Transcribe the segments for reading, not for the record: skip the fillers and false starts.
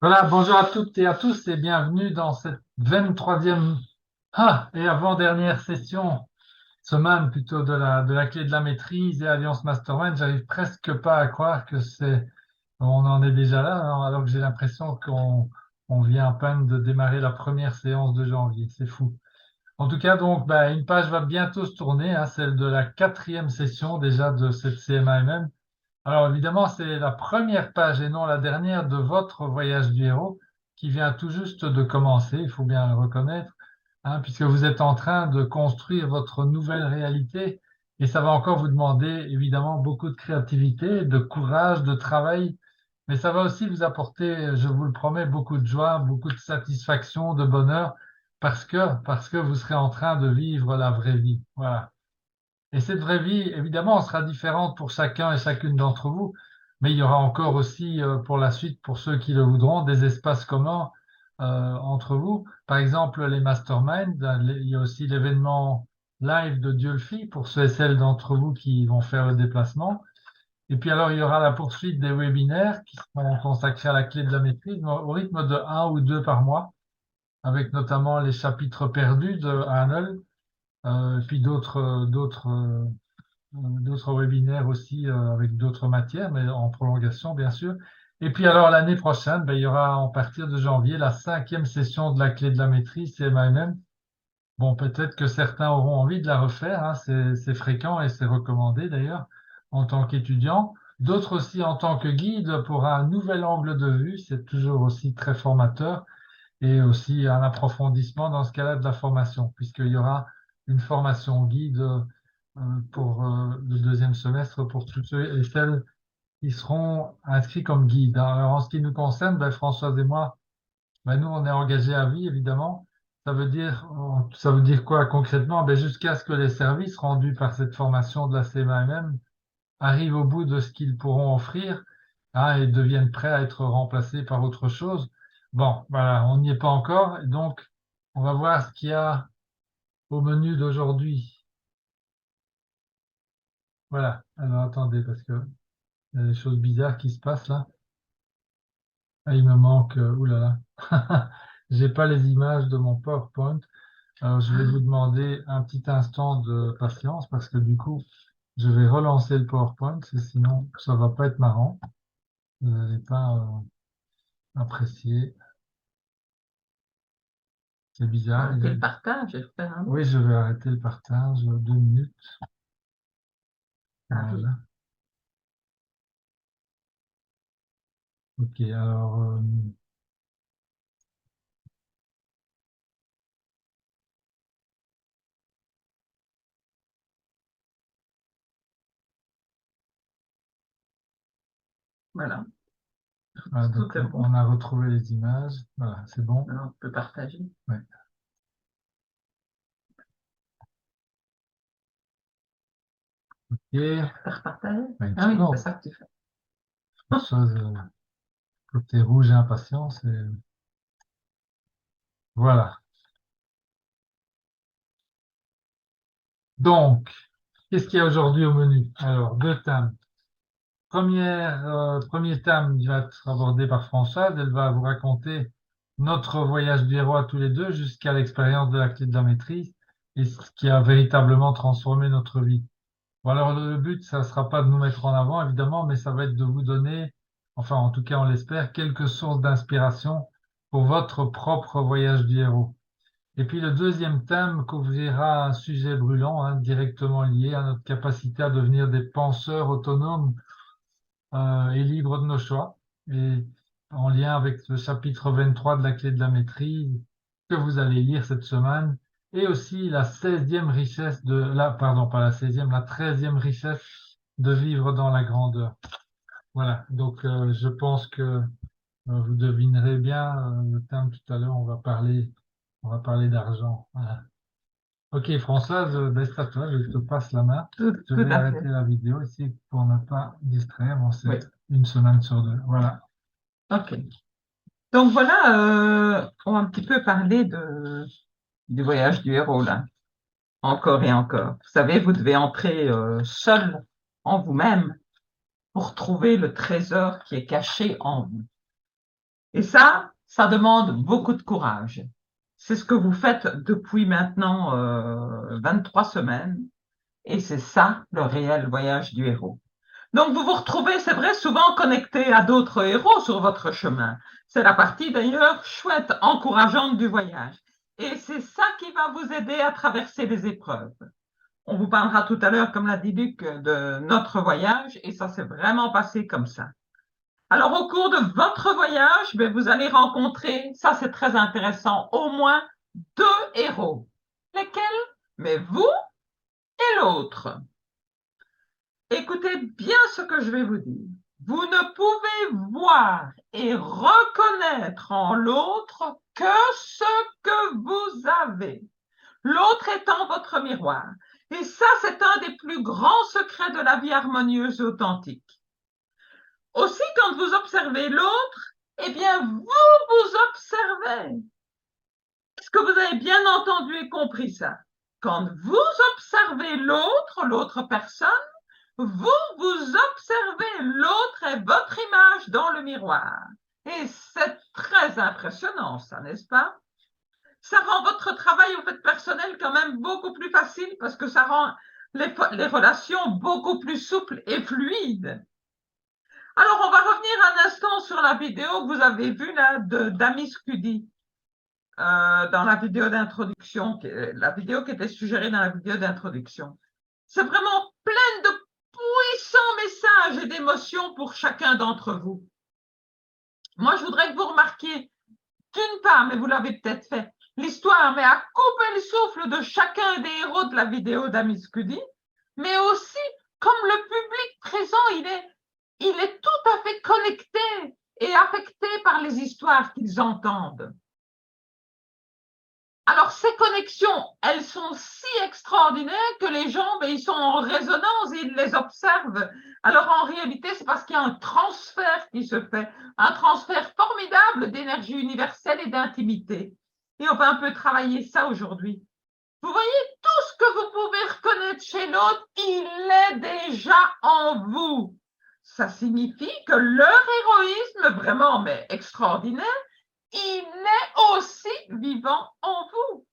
Voilà, bonjour à toutes et à tous et bienvenue dans cette 23e et avant-dernière semaine plutôt de la clé de la maîtrise et Alliance Mastermind. J'arrive presque pas à croire on en est déjà là, hein, alors que j'ai l'impression qu'on vient à peine de démarrer la première séance de janvier. C'est fou. En tout cas, donc, une page va bientôt se tourner, hein, celle de la quatrième session déjà de cette CMAMM. Alors évidemment, c'est la première page et non la dernière de votre voyage du héros qui vient tout juste de commencer, il faut bien le reconnaître, hein, puisque vous êtes en train de construire votre nouvelle réalité et ça va encore vous demander évidemment beaucoup de créativité, de courage, de travail, mais ça va aussi vous apporter, je vous le promets, beaucoup de joie, beaucoup de satisfaction, de bonheur, parce que vous serez en train de vivre la vraie vie. Voilà. Et cette vraie vie, évidemment, sera différente pour chacun et chacune d'entre vous, mais il y aura encore aussi pour la suite, pour ceux qui le voudront, des espaces communs entre vous. Par exemple, les masterminds, il y a aussi l'événement live de Diolfi pour ceux et celles d'entre vous qui vont faire le déplacement. Et puis alors, il y aura la poursuite des webinaires qui seront consacrés à la clé de la maîtrise au rythme de un ou deux par mois, avec notamment les chapitres perdus de Arnold, puis d'autres webinaires aussi avec d'autres matières, mais en prolongation, bien sûr. Et puis alors, l'année prochaine, il y aura en partir de janvier la cinquième session de la clé de la maîtrise, CMAMM. Bon, peut-être que certains auront envie de la refaire, hein, c'est fréquent et c'est recommandé d'ailleurs en tant qu'étudiant. D'autres aussi en tant que guide pour un nouvel angle de vue, c'est toujours aussi très formateur et aussi un approfondissement dans ce cas-là de la formation, puisqu'il y aura une formation guide pour le deuxième semestre pour tous ceux et celles qui seront inscrits comme guides. Alors, en ce qui nous concerne, Françoise et moi, nous, on est engagés à vie, évidemment. Ça veut dire quoi concrètement? Jusqu'à ce que les services rendus par cette formation de la CMAMM arrivent au bout de ce qu'ils pourront offrir, hein, et deviennent prêts à être remplacés par autre chose. Bon, voilà, on n'y est pas encore. Et donc, on va voir ce qu'il y a au menu d'aujourd'hui. Voilà. Alors, attendez, parce que il y a des choses bizarres qui se passent là. Ah, il me manque, ouh là là. J'ai pas les images de mon PowerPoint. Alors, je vais vous demander un petit instant de patience parce que du coup, je vais relancer le PowerPoint, sinon ça va pas être marrant. Vous n'allez pas apprécier. C'est bizarre. Arrêter le partage et faire un Oui, autre. je vais arrêter le partage 2 minutes. Ah oui, Voilà. Ok, alors, voilà, donc tout est bon. on a retrouvé les images. Voilà, c'est bon. Alors, on peut partager. Ouais. Ok. Faire partager? Une Ah oui, c'est seconde. ça que tu fais. Françoise, côté rouge et impatience. Voilà. Donc, qu'est-ce qu'il y a aujourd'hui au menu? Alors, deux thèmes. Premier thème, il va être abordé par Françoise. Elle va vous raconter notre voyage du héros à tous les deux jusqu'à l'expérience de la clé de la maîtrise et ce qui a véritablement transformé notre vie. Bon, alors le but, ça ne sera pas de nous mettre en avant, évidemment, mais ça va être de vous donner, enfin en tout cas on l'espère, quelques sources d'inspiration pour votre propre voyage du héros. Et puis le deuxième thème couvrira un sujet brûlant, hein, directement lié à notre capacité à devenir des penseurs autonomes et libres de nos choix, et en lien avec le chapitre 23 de la clé de la maîtrise que vous allez lire cette semaine, et aussi la 16e richesse pardon, pas la 16e, la 13e richesse de vivre dans la grandeur. Voilà, donc je pense que vous devinerez bien le thème tout à l'heure, on va parler d'argent. Voilà. Ok, Françoise, c'est à toi, je te passe la main. Je Tout vais à arrêter fait. la vidéo ici pour ne pas distraire. Bon, c'est Oui, une semaine sur deux. Voilà. ok. Donc voilà, on va un petit peu parler du voyage du héros, là. Encore et encore. Vous savez, vous devez entrer seul en vous-même pour trouver le trésor qui est caché en vous. Et ça demande beaucoup de courage. C'est ce que vous faites depuis maintenant 23 semaines. Et c'est ça le réel voyage du héros. Donc vous vous retrouvez, c'est vrai, souvent connecté à d'autres héros sur votre chemin. C'est la partie d'ailleurs chouette, encourageante du voyage. Et c'est ça qui va vous aider à traverser les épreuves. On vous parlera tout à l'heure, comme l'a dit Luc, de notre voyage, et ça s'est vraiment passé comme ça. Alors, au cours de votre voyage, vous allez rencontrer, ça c'est très intéressant, au moins 2 héros. Lesquels? Mais vous et l'autre. Écoutez bien ce que je vais vous dire. Vous ne pouvez voir et reconnaître en l'autre que ce que vous avez. L'autre étant votre miroir. Et ça, c'est un des plus grands secrets de la vie harmonieuse et authentique. Aussi, quand vous observez l'autre, eh bien, vous vous observez. Est-ce que vous avez bien entendu et compris ça? Quand vous observez l'autre personne, vous observez l'autre et votre image dans le miroir. Et c'est très impressionnant, ça, n'est-ce pas? Ça rend votre travail au fait personnel quand même beaucoup plus facile parce que ça rend les relations beaucoup plus souples et fluides. Alors, on va revenir un instant sur la vidéo que vous avez vue là d'Amis Cudi dans la vidéo d'introduction, la vidéo qui était suggérée dans la vidéo d'introduction. C'est vraiment plein de puissants messages et d'émotions pour chacun d'entre vous. Moi, je voudrais que vous remarquiez, d'une part, mais vous l'avez peut-être fait, l'histoire met à couper le souffle de chacun des héros de la vidéo d'Amis Cudi, mais aussi, comme le public présent, il est tout à fait connecté et affecté par les histoires qu'ils entendent. Alors, ces connexions, elles sont si extraordinaires que les gens, ils sont en résonance, ils les observent. Alors, en réalité, c'est parce qu'il y a un transfert qui se fait, un transfert formidable d'énergie universelle et d'intimité. Et on va un peu travailler ça aujourd'hui. Vous voyez, tout ce que vous pouvez reconnaître chez l'autre, il est déjà en vous. Ça signifie que leur héroïsme, vraiment, mais extraordinaire, il est aussi vivant en vous.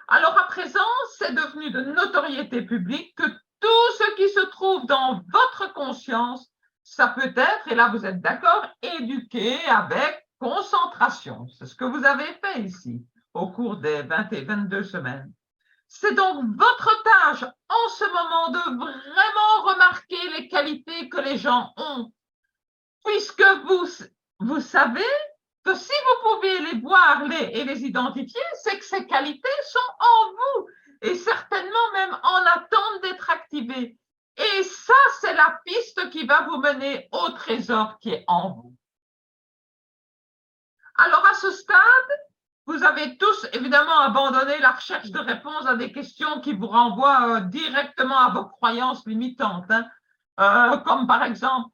Alors à présent, c'est devenu de notoriété publique que tout ce qui se trouve dans votre conscience, ça peut être, et là vous êtes d'accord, éduqué avec concentration. C'est ce que vous avez fait ici au cours des 20 et 22 semaines. C'est donc votre tâche en ce moment de vraiment remarquer les qualités que les gens ont, puisque vous savez que si vous pouvez les voir et les identifier, c'est que ces qualités sont en vous et certainement même en attente d'être activées. Et ça, c'est la piste qui va vous mener au trésor qui est en vous. Alors à ce stade, vous avez tous évidemment abandonné la recherche de réponses à des questions qui vous renvoient directement à vos croyances limitantes, comme par exemple,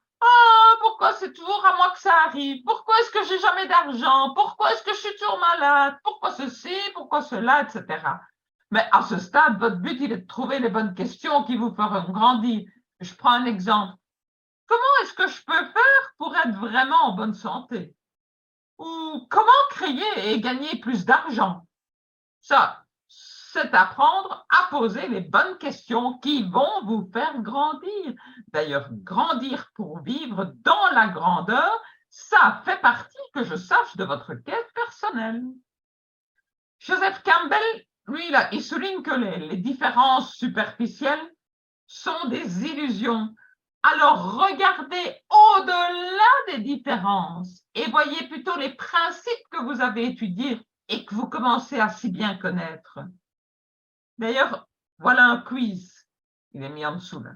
pourquoi c'est toujours à moi que ça arrive? Pourquoi est-ce que j'ai jamais d'argent? Pourquoi est-ce que je suis toujours malade? Pourquoi ceci? Pourquoi cela? Etc. Mais à ce stade, votre but, il est de trouver les bonnes questions qui vous feront grandir. Je prends un exemple. Comment est-ce que je peux faire pour être vraiment en bonne santé? Ou comment créer et gagner plus d'argent? Ça, c'est apprendre à poser les bonnes questions qui vont vous faire grandir. D'ailleurs, grandir pour vivre dans la grandeur, ça fait partie, que je sache, de votre quête personnelle. Joseph Campbell, lui, là, il souligne que les différences superficielles sont des illusions. Alors, regardez au-delà des différences et voyez plutôt les principes que vous avez étudiés et que vous commencez à si bien connaître. D'ailleurs, voilà un quiz, il est mis en dessous là,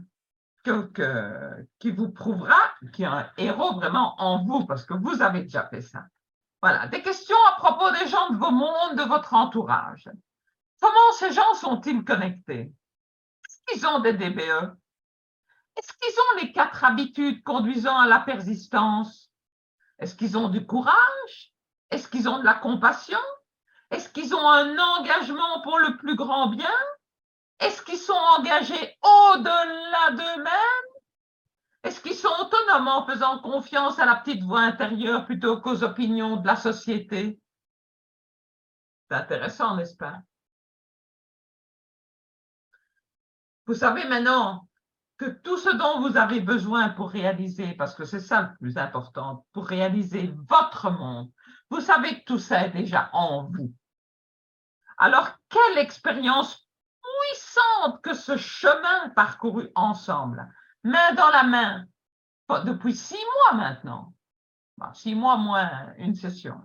qui vous prouvera qu'il y a un héros vraiment en vous, parce que vous avez déjà fait ça. Voilà, des questions à propos des gens de vos mondes, de votre entourage. Comment ces gens sont-ils connectés? Est-ce qu'ils ont des DBE? Est-ce qu'ils ont les 4 habitudes conduisant à la persistance? Est-ce qu'ils ont du courage? Est-ce qu'ils ont de la compassion? Est-ce qu'ils ont un engagement pour le plus grand bien? Est-ce qu'ils sont engagés au-delà d'eux-mêmes? Est-ce qu'ils sont autonomes en faisant confiance à la petite voix intérieure plutôt qu'aux opinions de la société? C'est intéressant, n'est-ce pas? Vous savez maintenant que tout ce dont vous avez besoin pour réaliser, parce que c'est ça le plus important, pour réaliser votre monde, vous savez que tout ça est déjà en vous. Alors, quelle expérience puissante que ce chemin parcouru ensemble, main dans la main, depuis 6 mois maintenant. 6 mois moins une session.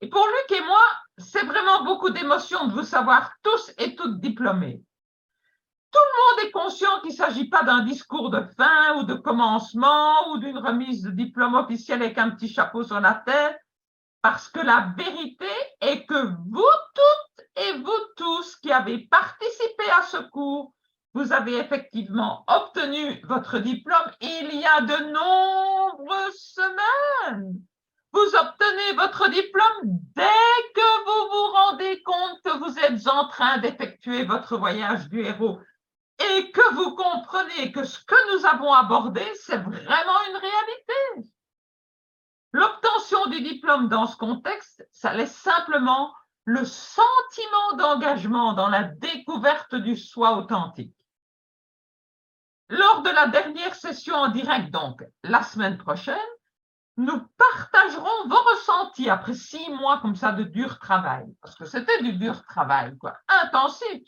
Et pour Luc et moi, c'est vraiment beaucoup d'émotions de vous savoir tous et toutes diplômés. Tout le monde est conscient qu'il ne s'agit pas d'un discours de fin ou de commencement ou d'une remise de diplôme officiel avec un petit chapeau sur la tête, parce que la vérité est que vous toutes et vous tous qui avez participé à ce cours, vous avez effectivement obtenu votre diplôme il y a de nombreuses semaines. Vous obtenez votre diplôme dès que vous vous rendez compte que vous êtes en train d'effectuer votre voyage du héros et que vous comprenez que ce que nous avons abordé, c'est vraiment une réalité. L'obtention du diplôme dans ce contexte, ça laisse simplement le sentiment d'engagement dans la découverte du soi authentique. Lors de la dernière session en direct, donc la semaine prochaine, nous partagerons vos ressentis après 6 mois comme ça de dur travail, parce que c'était du dur travail, quoi, intensif.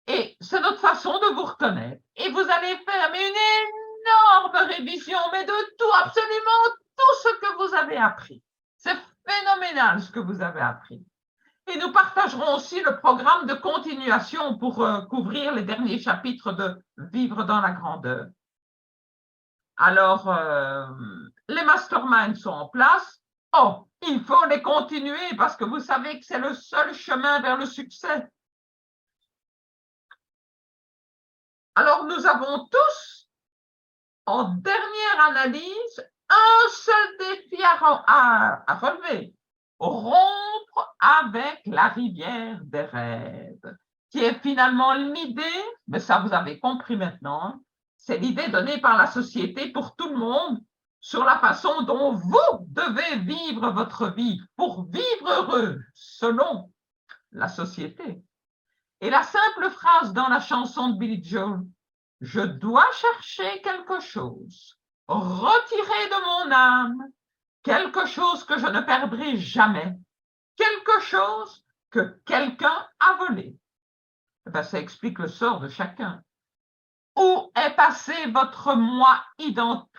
Et c'est notre façon de vous reconnaître. Et vous allez faire une énorme révision, mais de tout, absolument tout ce que vous avez appris. C'est phénoménal ce que vous avez appris. Et nous partagerons aussi le programme de continuation pour couvrir les derniers chapitres de Vivre dans la grandeur. Alors, les masterminds sont en place. Oh, il faut les continuer parce que vous savez que c'est le seul chemin vers le succès. Alors, nous avons tous, en dernière analyse, un seul défi à relever. Rompre avec la rivière des rêves, qui est finalement l'idée, mais ça vous avez compris maintenant, c'est l'idée donnée par la société pour tout le monde sur la façon dont vous devez vivre votre vie pour vivre heureux, selon la société. Et la simple phrase dans la chanson de Billy Joel, « Je dois chercher quelque chose, retirer de mon âme, quelque chose que je ne perdrai jamais, quelque chose que quelqu'un a volé. » Ben, ça explique le sort de chacun. Où est passé votre moi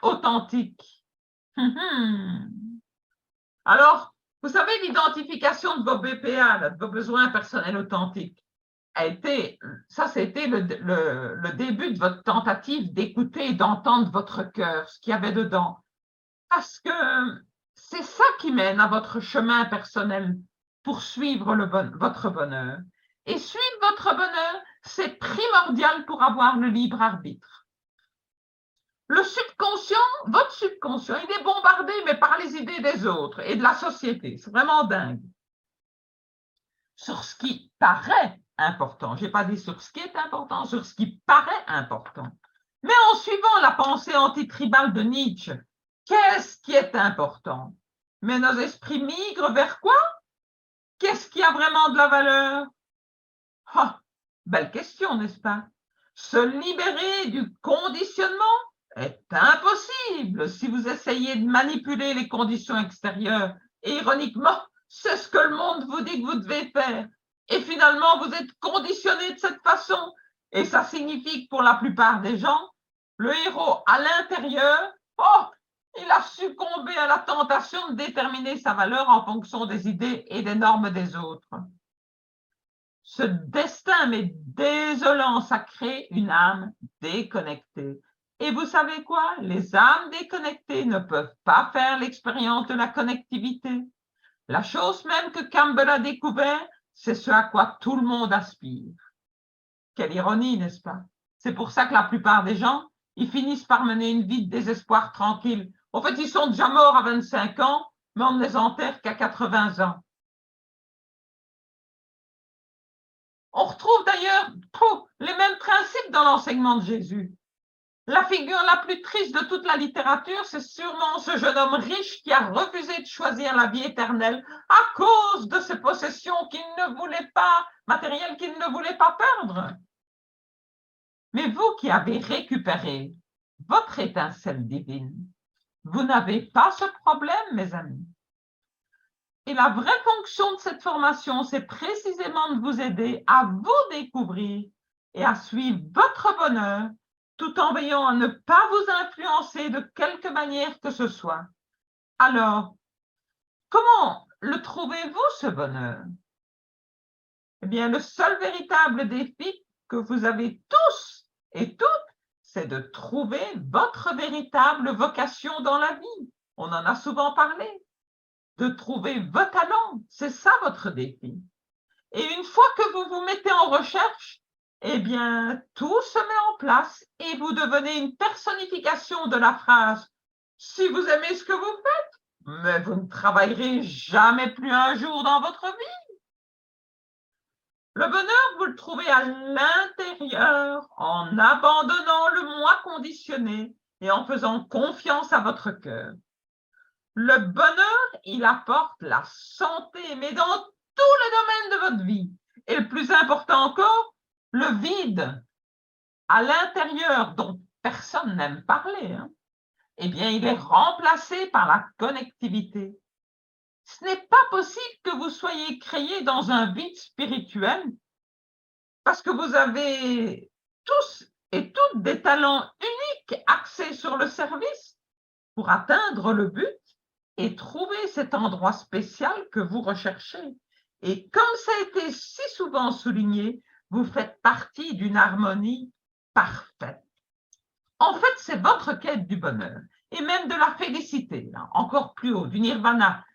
authentique? Alors, vous savez, l'identification de vos BPA, de vos besoins personnels authentiques, c'était le début de votre tentative d'écouter et d'entendre votre cœur, ce qu'il y avait dedans. Parce que c'est ça qui mène à votre chemin personnel pour suivre votre bonheur. Et suivre votre bonheur, c'est primordial pour avoir le libre arbitre. Le subconscient, votre subconscient, il est bombardé mais par les idées des autres et de la société. C'est vraiment dingue. Sur ce qui paraît important. Je n'ai pas dit sur ce qui est important, sur ce qui paraît important. Mais en suivant la pensée antitribale de Nietzsche, qu'est-ce qui est important? Mais nos esprits migrent vers quoi? Qu'est-ce qui a vraiment de la valeur? Ah, belle question, n'est-ce pas? Se libérer du conditionnement est impossible si vous essayez de manipuler les conditions extérieures. Et ironiquement, c'est ce que le monde vous dit que vous devez faire. Et finalement, vous êtes conditionné de cette façon. Et ça signifie que pour la plupart des gens, le héros à l'intérieur, il a succombé à la tentation de déterminer sa valeur en fonction des idées et des normes des autres. Ce destin, mais désolant, ça crée une âme déconnectée. Et vous savez quoi? Les âmes déconnectées ne peuvent pas faire l'expérience de la connectivité. La chose même que Campbell a découvert, c'est ce à quoi tout le monde aspire. Quelle ironie, n'est-ce pas? C'est pour ça que la plupart des gens, ils finissent par mener une vie de désespoir tranquille. En fait, ils sont déjà morts à 25 ans, mais on ne les enterre qu'à 80 ans. On retrouve d'ailleurs les mêmes principes dans l'enseignement de Jésus. La figure la plus triste de toute la littérature, c'est sûrement ce jeune homme riche qui a refusé de choisir la vie éternelle à cause de ses possessions qu'il ne voulait pas, matérielles qu'il ne voulait pas perdre. Mais vous qui avez récupéré votre étincelle divine, vous n'avez pas ce problème, mes amis. Et la vraie fonction de cette formation, c'est précisément de vous aider à vous découvrir et à suivre votre bonheur, tout en veillant à ne pas vous influencer de quelque manière que ce soit. Alors, comment le trouvez-vous, ce bonheur? Eh bien, le seul véritable défi que vous avez tous et toutes, c'est de trouver votre véritable vocation dans la vie. On en a souvent parlé. De trouver vos talents, c'est ça votre défi. Et une fois que vous vous mettez en recherche, eh bien, tout se met en place et vous devenez une personnification de la phrase « Si vous aimez ce que vous faites, mais vous ne travaillerez jamais plus un jour dans votre vie. » Le bonheur, vous le trouvez à l'intérieur, en abandonnant le moi conditionné et en faisant confiance à votre cœur. Le bonheur, il apporte la santé, mais dans tous les domaines de votre vie. Et le plus important encore, le vide à l'intérieur, dont personne n'aime parler, eh bien, il est remplacé par la connectivité. Ce n'est pas possible que vous soyez créé dans un vide spirituel parce que vous avez tous et toutes des talents uniques axés sur le service pour atteindre le but et trouver cet endroit spécial que vous recherchez. Et comme ça a été si souvent souligné, vous faites partie d'une harmonie parfaite. En fait, c'est votre quête du bonheur et même de la félicité, là, encore plus haut, du nirvana,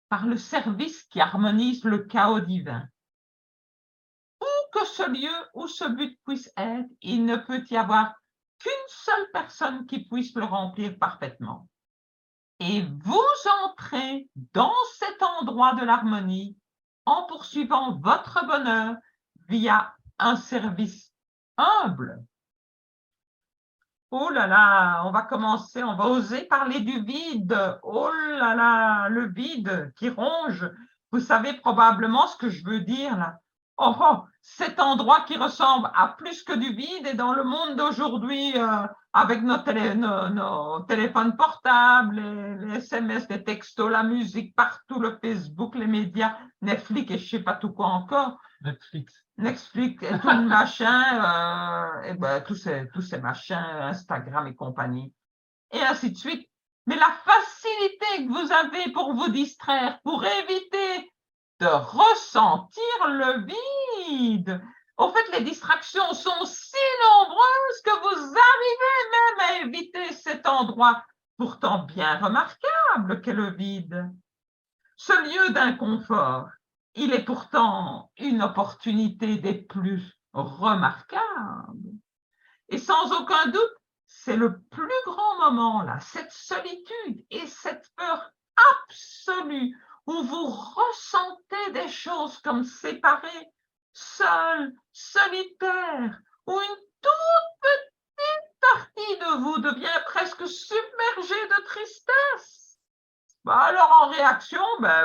par le service qui harmonise le chaos divin. Où que ce lieu ou ce but puisse être, il ne peut y avoir qu'une seule personne qui puisse le remplir parfaitement. Et vous entrez dans cet endroit de l'harmonie en poursuivant votre bonheur via un service humble. Oh là là, on va commencer, on va oser parler du vide. Oh là là, le vide qui ronge. Vous savez probablement ce que je veux dire là. Oh, oh, cet endroit qui ressemble à plus que du vide et dans le monde d'aujourd'hui, avec nos téléphones portables, les SMS, les textos, la musique, partout, le Facebook, les médias, Netflix et je sais pas tout quoi encore. Netflix et tout le machin, et ben, tous ces machins, Instagram et compagnie, et ainsi de suite. Mais la facilité que vous avez pour vous distraire, pour éviter de ressentir le vide. En fait, les distractions sont si nombreuses que vous arrivez même à éviter cet endroit pourtant bien remarquable qu'est le vide. Ce lieu d'inconfort, il est pourtant une opportunité des plus remarquables. Et sans aucun doute, c'est le plus grand moment, là, cette solitude et cette peur absolue où vous ressentez des choses comme séparées, seul, solitaire, où une toute petite partie de vous devient presque submergée de tristesse. Alors en réaction,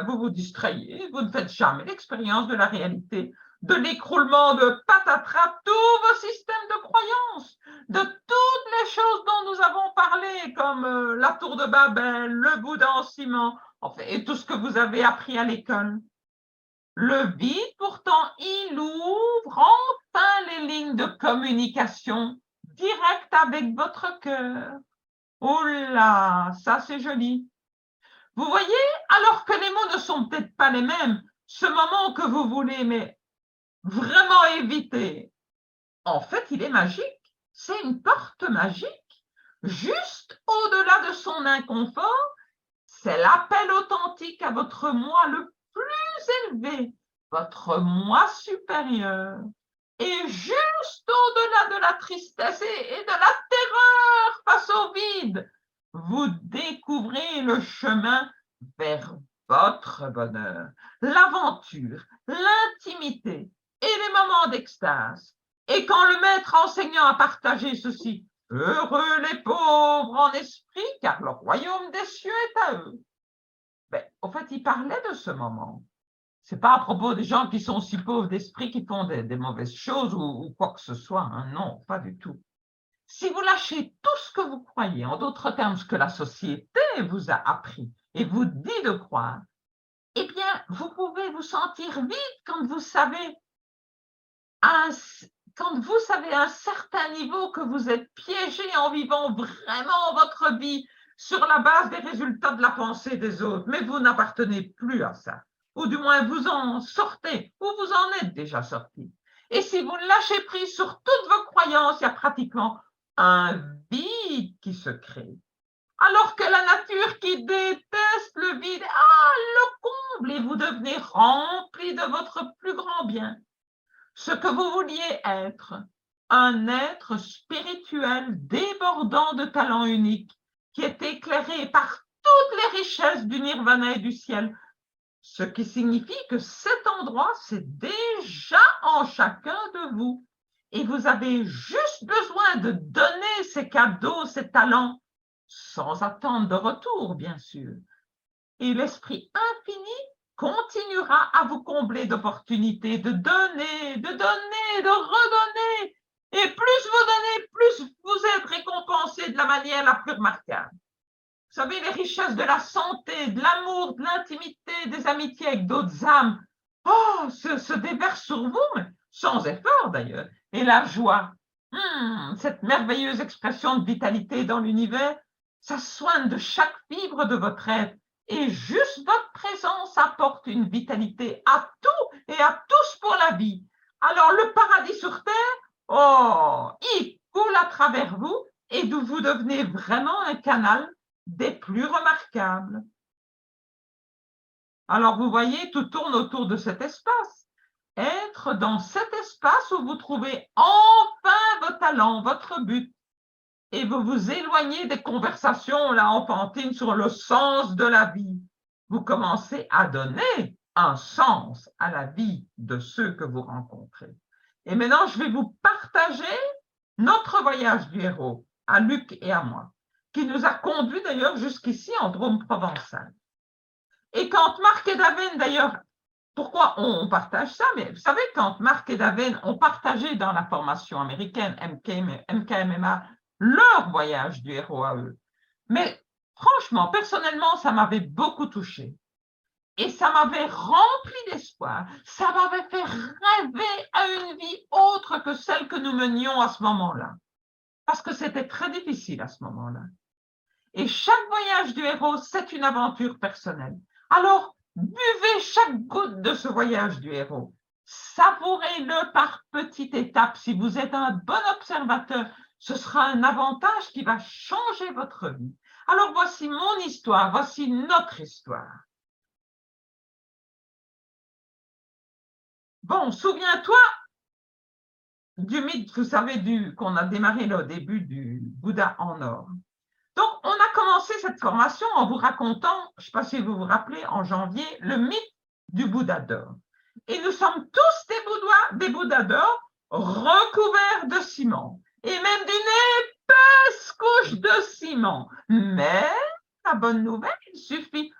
vous vous distrayez, vous ne faites jamais l'expérience de la réalité, de l'écroulement de patatras tous vos systèmes de croyances, de toutes les choses dont nous avons parlé, comme la tour de Babel, le Bouddha en ciment, enfin, et tout ce que vous avez appris à l'école. Le vide, pourtant, il ouvre enfin les lignes de communication directe avec votre cœur. Oh là, ça c'est joli. Vous voyez, alors que les mots ne sont peut-être pas les mêmes, ce moment que vous voulez, mais vraiment éviter, en fait, il est magique. C'est une porte magique. Juste au-delà de son inconfort, c'est l'appel authentique à votre moi le plus élevé, votre moi supérieur. Et juste au-delà de la tristesse et de la terreur face au vide, vous découvrez le chemin vers votre bonheur, l'aventure, l'intimité et les moments d'extase. Et quand le maître enseignant a partagé ceci, Heureux les pauvres en esprit, car le royaume des cieux est à eux. Mais, au fait, il parlait de ce moment. C'est pas à propos des gens qui sont si pauvres d'esprit qui font des mauvaises choses ou quoi que ce soit. Hein. Non, pas du tout. Si vous lâchez tout ce que vous croyez, en d'autres termes, ce que la société vous a appris et vous dit de croire, eh bien, vous pouvez vous sentir vide quand vous savez à un certain niveau que vous êtes piégé en vivant vraiment votre vie sur la base des résultats de la pensée des autres, mais vous n'appartenez plus à ça. Ou du moins, vous en sortez, ou vous en êtes déjà sorti. Et si vous lâchez prise sur toutes vos croyances, il y a pratiquement un vide qui se crée. Alors que la nature qui déteste le vide, le comble et vous devenez rempli de votre plus grand bien. Ce que vous vouliez être, un être spirituel débordant de talents uniques, qui est éclairé par toutes les richesses du nirvana et du ciel, ce qui signifie que cet endroit, c'est déjà en chacun de vous. Et vous avez juste besoin de donner ces cadeaux, ces talents, sans attendre de retour, bien sûr. Et l'esprit infini continuera à vous combler d'opportunités, de donner, de redonner. Et plus vous donnez, plus vous êtes récompensé de la manière la plus remarquable. Vous savez, les richesses de la santé, de l'amour, de l'intimité, des amitiés avec d'autres âmes, se déversent sur vous, sans effort d'ailleurs. Et la joie, cette merveilleuse expression de vitalité dans l'univers, ça soigne de chaque fibre de votre être. Et juste votre présence apporte une vitalité à tout et à tous pour la vie. Alors le paradis sur terre, il coule à travers vous et vous devenez vraiment un canal des plus remarquables. Alors vous voyez, tout tourne autour de cet espace. Être dans cet espace où vous trouvez enfin vos talents, votre but. Et vous vous éloignez des conversations là enfantines sur le sens de la vie. Vous commencez à donner un sens à la vie de ceux que vous rencontrez. Et maintenant, je vais vous partager notre voyage du héros, à Luc et à moi, qui nous a conduits d'ailleurs jusqu'ici en Drôme provençal. Et quand Marc et Daven, d'ailleurs, pourquoi on partage ça? Mais vous savez, quand Marc et Daven ont partagé dans la formation américaine MKMMA leur voyage du héros à eux. Mais franchement, personnellement, ça m'avait beaucoup touché. Et ça m'avait rempli d'espoir. Ça m'avait fait rêver à une vie autre que celle que nous menions à ce moment-là. Parce que c'était très difficile à ce moment-là. Et chaque voyage du héros, c'est une aventure personnelle. Alors, buvez chaque goutte de ce voyage du héros. Savourez-le par petites étapes. Si vous êtes un bon observateur, ce sera un avantage qui va changer votre vie. Alors voici mon histoire, voici notre histoire. Bon, souviens-toi du mythe, vous savez, qu'on a démarré là, au début du Bouddha en or. Donc, on a commencé cette formation en vous racontant, je ne sais pas si vous vous rappelez, en janvier, le mythe du Bouddha d'or. Et nous sommes tous des Bouddhas d'or recouverts de ciment. Et même d'une épaisse couche de ciment. Mais la bonne nouvelle, il suffit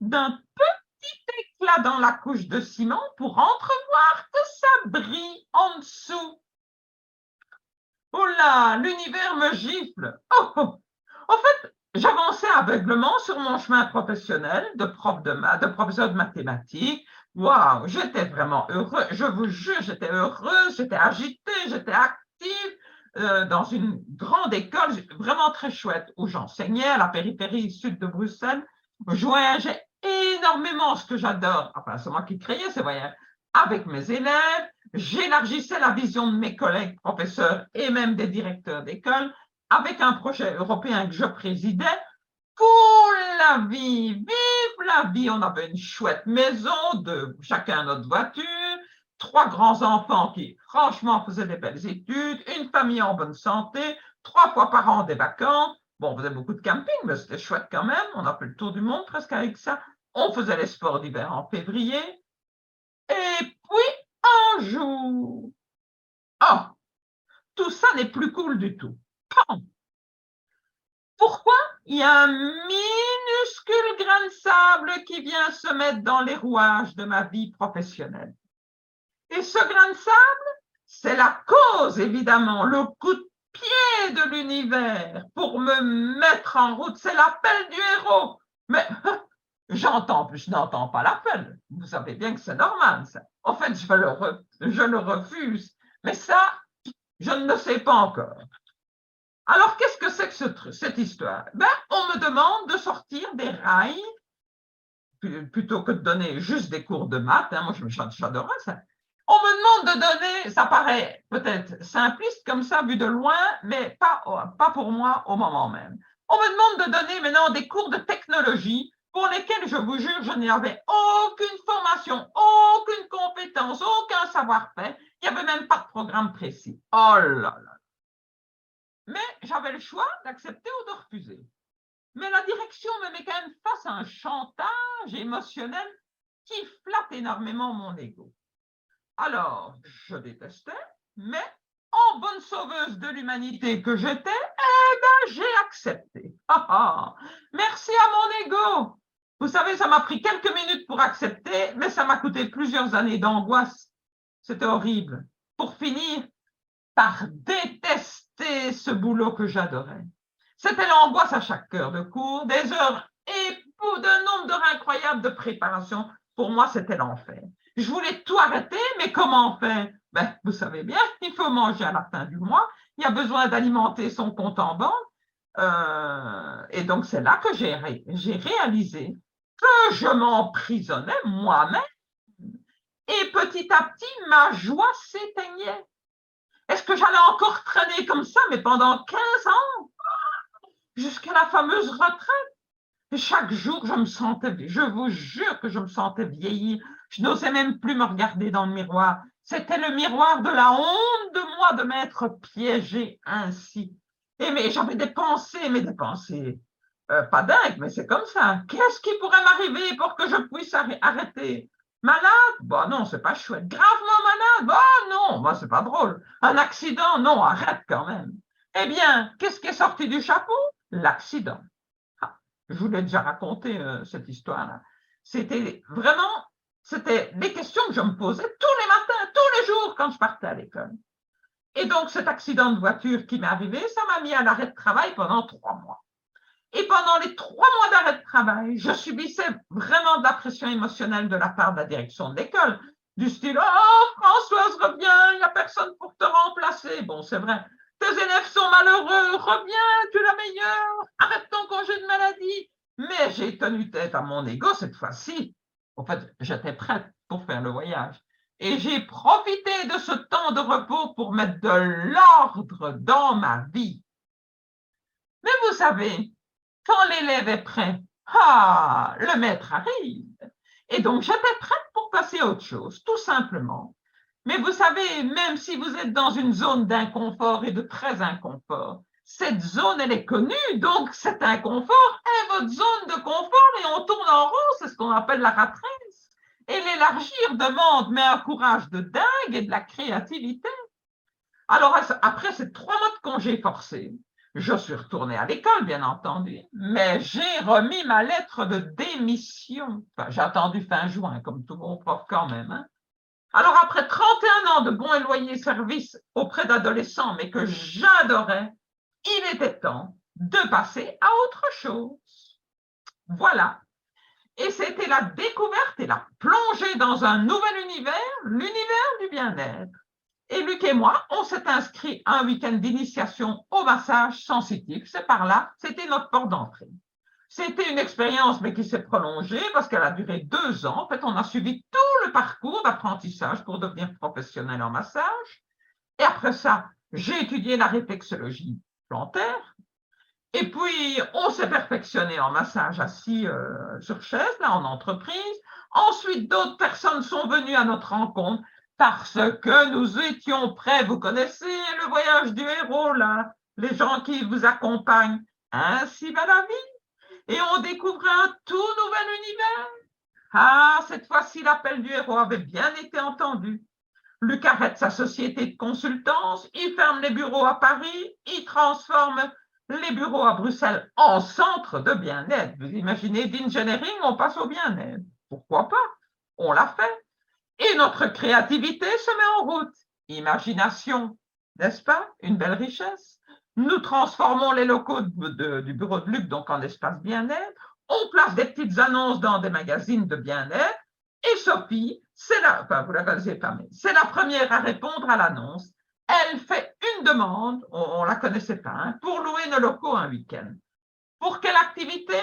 d'un petit éclat dans la couche de ciment pour entrevoir que ça brille en dessous. Oh là, l'univers me gifle. En fait, j'avançais aveuglement sur mon chemin professionnel de professeur de mathématiques. Waouh, j'étais vraiment heureux. Je vous jure, j'étais heureuse, j'étais agitée, j'étais active dans une grande école vraiment très chouette où j'enseignais à la périphérie sud de Bruxelles. J'ai énormément ce que j'adore. Enfin, c'est moi qui créais ces voyages avec mes élèves. J'élargissais la vision de mes collègues professeurs et même des directeurs d'école avec un projet européen que je présidais. Cool la vie, vive la vie. On avait une chouette maison, chacun notre voiture, 3 grands-enfants qui franchement faisaient des belles études, une famille en bonne santé, 3 fois par an des vacances. Bon, on faisait beaucoup de camping, mais c'était chouette quand même. On a fait le tour du monde presque avec ça. On faisait les sports d'hiver en février. Et puis, un jour, tout ça n'est plus cool du tout. Pourquoi? Il y a un minuscule grain de sable qui vient se mettre dans les rouages de ma vie professionnelle. Et ce grain de sable, c'est la cause, évidemment, le coup de pied de l'univers pour me mettre en route. C'est l'appel du héros. Mais je n'entends pas l'appel. Vous savez bien que c'est normal, ça. En fait, je le refuse. Mais ça, je ne le sais pas encore. Alors, qu'est-ce que c'est que cette histoire? On me demande de sortir des rails, plutôt que de donner juste des cours de maths. Moi, j'adorais ça. On me demande de donner, ça paraît peut-être simpliste comme ça, vu de loin, mais pas pour moi au moment même. On me demande de donner maintenant des cours de technologie pour lesquels, je vous jure, je n'avais aucune formation, aucune compétence, aucun savoir-faire. Il n'y avait même pas de programme précis. Oh là là. Mais j'avais le choix d'accepter ou de refuser. Mais la direction me met quand même face à un chantage émotionnel qui flatte énormément mon ego. Alors, je détestais, mais en bonne sauveuse de l'humanité que j'étais, j'ai accepté. Merci à mon ego. Vous savez, ça m'a pris quelques minutes pour accepter, mais ça m'a coûté plusieurs années d'angoisse. C'était horrible. Pour finir par détester ce boulot que j'adorais. C'était l'angoisse à chaque heure de cours, des heures et pour de nombre d'heures incroyables de préparation. Pour moi, c'était l'enfer. Je voulais tout arrêter, mais comment faire? Vous savez bien, il faut manger à la fin du mois, il y a besoin d'alimenter son compte en banque. Et donc, c'est là que j'ai réalisé que je m'emprisonnais moi-même. Et petit à petit, ma joie s'éteignait. Est-ce que j'allais encore traîner comme ça, mais pendant 15 ans, jusqu'à la fameuse retraite? Et chaque jour, je vous jure que je me sentais vieillir. Je n'osais même plus me regarder dans le miroir. C'était le miroir de la honte de moi de m'être piégée ainsi. Mais j'avais des pensées, pas dingues, mais c'est comme ça. Qu'est-ce qui pourrait m'arriver pour que je puisse arrêter? Malade? Non, c'est pas chouette. Gravement malade? Non, c'est pas drôle. Un accident? Non, arrête quand même. Eh bien, qu'est-ce qui est sorti du chapeau? L'accident. Je vous l'ai déjà raconté, cette histoire-là. C'était des questions que je me posais tous les matins, tous les jours quand je partais à l'école. Et donc, cet accident de voiture qui m'est arrivé, ça m'a mis à l'arrêt de travail pendant 3 mois. Et pendant les 3 mois d'arrêt de travail, je subissais vraiment de la pression émotionnelle de la part de la direction de l'école, du style « Oh, Françoise, reviens, il n'y a personne pour te remplacer. » Bon, c'est vrai. Tes élèves sont malheureux, reviens, tu es la meilleure, arrête ton congé de maladie. Mais j'ai tenu tête à mon ego cette fois-ci. En fait, j'étais prête pour faire le voyage. Et j'ai profité de ce temps de repos pour mettre de l'ordre dans ma vie. Mais vous savez, quand l'élève est prêt, le maître arrive. Et donc, j'étais prête pour passer à autre chose, tout simplement. Mais vous savez, même si vous êtes dans une zone d'inconfort et de très inconfort, cette zone, elle est connue, donc cet inconfort est votre zone de confort et on tourne en rond, c'est ce qu'on appelle la rat race. Et l'élargir demande mais un courage de dingue et de la créativité. Alors, après ces 3 mois de congé forcé, je suis retournée à l'école, bien entendu, mais j'ai remis ma lettre de démission. Enfin, j'ai attendu fin juin, comme tout bon prof quand même. Alors, après 31 ans de bons et loyaux services auprès d'adolescents, mais que j'adorais, il était temps de passer à autre chose. Voilà. Et c'était la découverte et la plongée dans un nouvel univers, l'univers du bien-être. Et Luc et moi, on s'est inscrits à un week-end d'initiation au massage sensitif. C'est par là, c'était notre porte d'entrée. C'était une expérience, mais qui s'est prolongée parce qu'elle a duré 2 ans. En fait, on a suivi tout le parcours d'apprentissage pour devenir professionnel en massage. Et après ça, j'ai étudié la réflexologie plantaire. Et puis, on s'est perfectionné en massage assis sur chaise, là, en entreprise. Ensuite, d'autres personnes sont venues à notre rencontre parce que nous étions prêts. Vous connaissez le voyage du héros, là, les gens qui vous accompagnent. Ainsi va la vie. Et on découvrait un tout nouvel univers. Cette fois-ci, l'appel du héros avait bien été entendu. Luc arrête sa société de consultance, il ferme les bureaux à Paris, il transforme les bureaux à Bruxelles en centre de bien-être. Vous imaginez, d'engineering, on passe au bien-être. Pourquoi pas? On l'a fait. Et notre créativité se met en route. Imagination, n'est-ce pas? Une belle richesse. Nous transformons les locaux du bureau de Luc donc en espace bien-être. On place des petites annonces dans des magazines de bien-être. Et Sophie, vous la connaissez pas, mais c'est la première à répondre à l'annonce. Elle fait une demande, on ne la connaissait pas, hein, pour louer nos locaux un week-end. Pour quelle activité?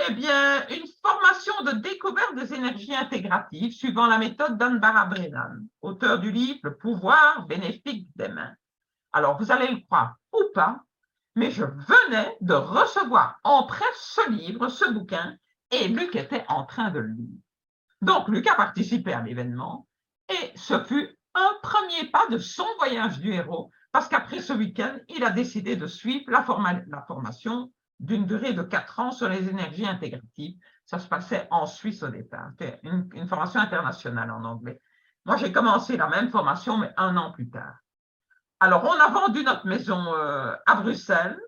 Eh bien, une formation de découverte des énergies intégratives suivant la méthode d'Anne-Barbara Brennan, auteur du livre Le pouvoir bénéfique des mains. Alors, vous allez le croire ou pas, mais je venais de recevoir en presse ce livre, ce bouquin, et Luc était en train de le lire. Donc, Luc a participé à l'événement et ce fut un premier pas de son voyage du héros parce qu'après ce week-end, il a décidé de suivre la formation d'une durée de 4 ans sur les énergies intégratives. Ça se passait en Suisse au départ. C'était une formation internationale en anglais. Moi, j'ai commencé la même formation, mais 1 an plus tard. Alors, on a vendu notre maison à Bruxelles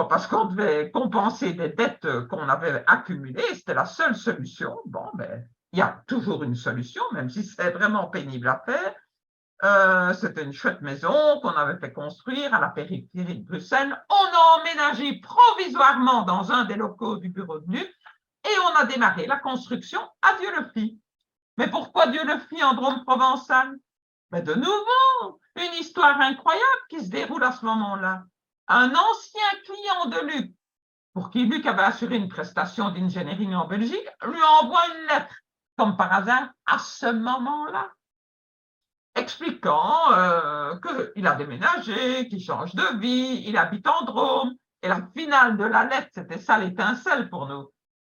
parce qu'on devait compenser des dettes qu'on avait accumulées. C'était la seule solution. Bon, ben, il y a toujours une solution, même si c'est vraiment pénible à faire. C'était une chouette maison qu'on avait fait construire à la périphérie de Bruxelles. On a emménagé provisoirement dans un des locaux du bureau de Luc et on a démarré la construction à Dieu-le-Fit. Mais pourquoi Dieu-le-Fit en Drôme provençal? Mais de nouveau, une histoire incroyable qui se déroule à ce moment-là. Un ancien client de Luc, pour qui Luc avait assuré une prestation d'engineering en Belgique, lui envoie une lettre, comme par hasard, à ce moment-là, expliquant qu'il a déménagé, qu'il change de vie, il habite en Drôme. Et la finale de la lettre, c'était ça l'étincelle pour nous.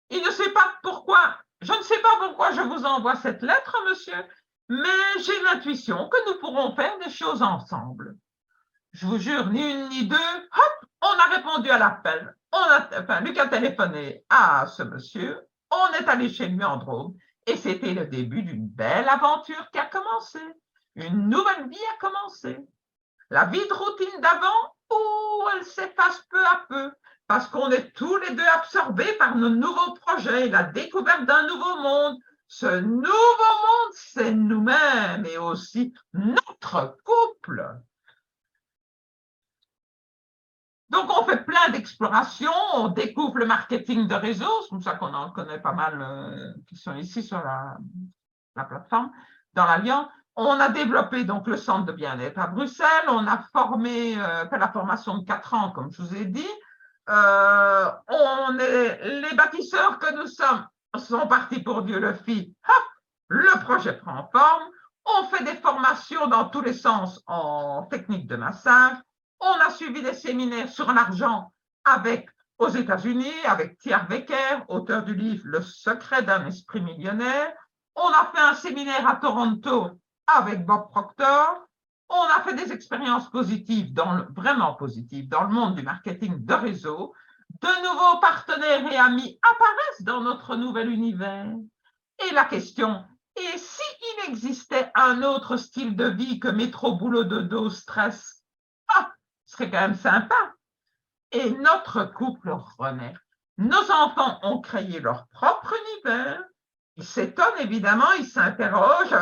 Il ne sait pas pourquoi, je ne sais pas pourquoi je vous envoie cette lettre, monsieur, mais j'ai l'intuition que nous pourrons faire des choses ensemble. Je vous jure, ni une ni deux, hop, on a répondu à l'appel. Luc a téléphoné à ce monsieur, on est allé chez lui en Drôme, et c'était le début d'une belle aventure qui a commencé. Une nouvelle vie a commencé. La vie de routine d'avant, elle s'efface peu à peu, parce qu'on est tous les deux absorbés par nos nouveaux projets, la découverte d'un nouveau monde. Ce nouveau monde, c'est nous-mêmes et aussi notre couple. Donc, on fait plein d'explorations, on découvre le marketing de réseau, c'est comme ça qu'on en connaît pas mal qui sont ici sur la plateforme, dans l'Alliance. On a développé donc le centre de bien-être à Bruxelles, on a fait la formation de 4 ans, comme je vous ai dit. Les bâtisseurs que nous sommes sont partis pour Dieu-le-Fit. Hop, le projet prend forme. On fait des formations dans tous les sens en technique de massage. On a suivi des séminaires sur l'argent aux États-Unis avec Thierry Becker, auteur du livre Le secret d'un esprit millionnaire. On a fait un séminaire à Toronto avec Bob Proctor. On a fait des expériences positives, vraiment positives, dans le monde du marketing de réseau. De nouveaux partenaires et amis apparaissent dans notre nouvel univers. Et la question, et s'il existait un autre style de vie que métro, boulot, dodo, stress? Ce serait quand même sympa. Et notre couple renaît. Nos enfants ont créé leur propre univers. Ils s'étonnent évidemment, ils s'interrogent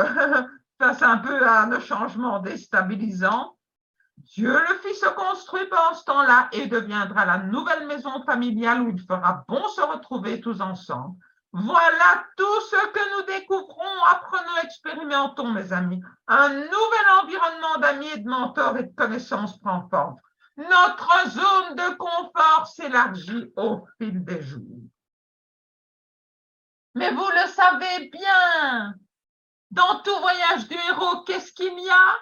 face un peu à nos changements déstabilisants. Dieu-le-Fit se construit pendant ce temps-là et deviendra la nouvelle maison familiale où il fera bon se retrouver tous ensemble. Voilà tout ce que nous découvrons, apprenons, expérimentons, mes amis. Un nouvel environnement d'amis et de mentors et de connaissances prend forme. Notre zone de confort s'élargit au fil des jours. Mais vous le savez bien, dans tout voyage du héros, qu'est-ce qu'il y a?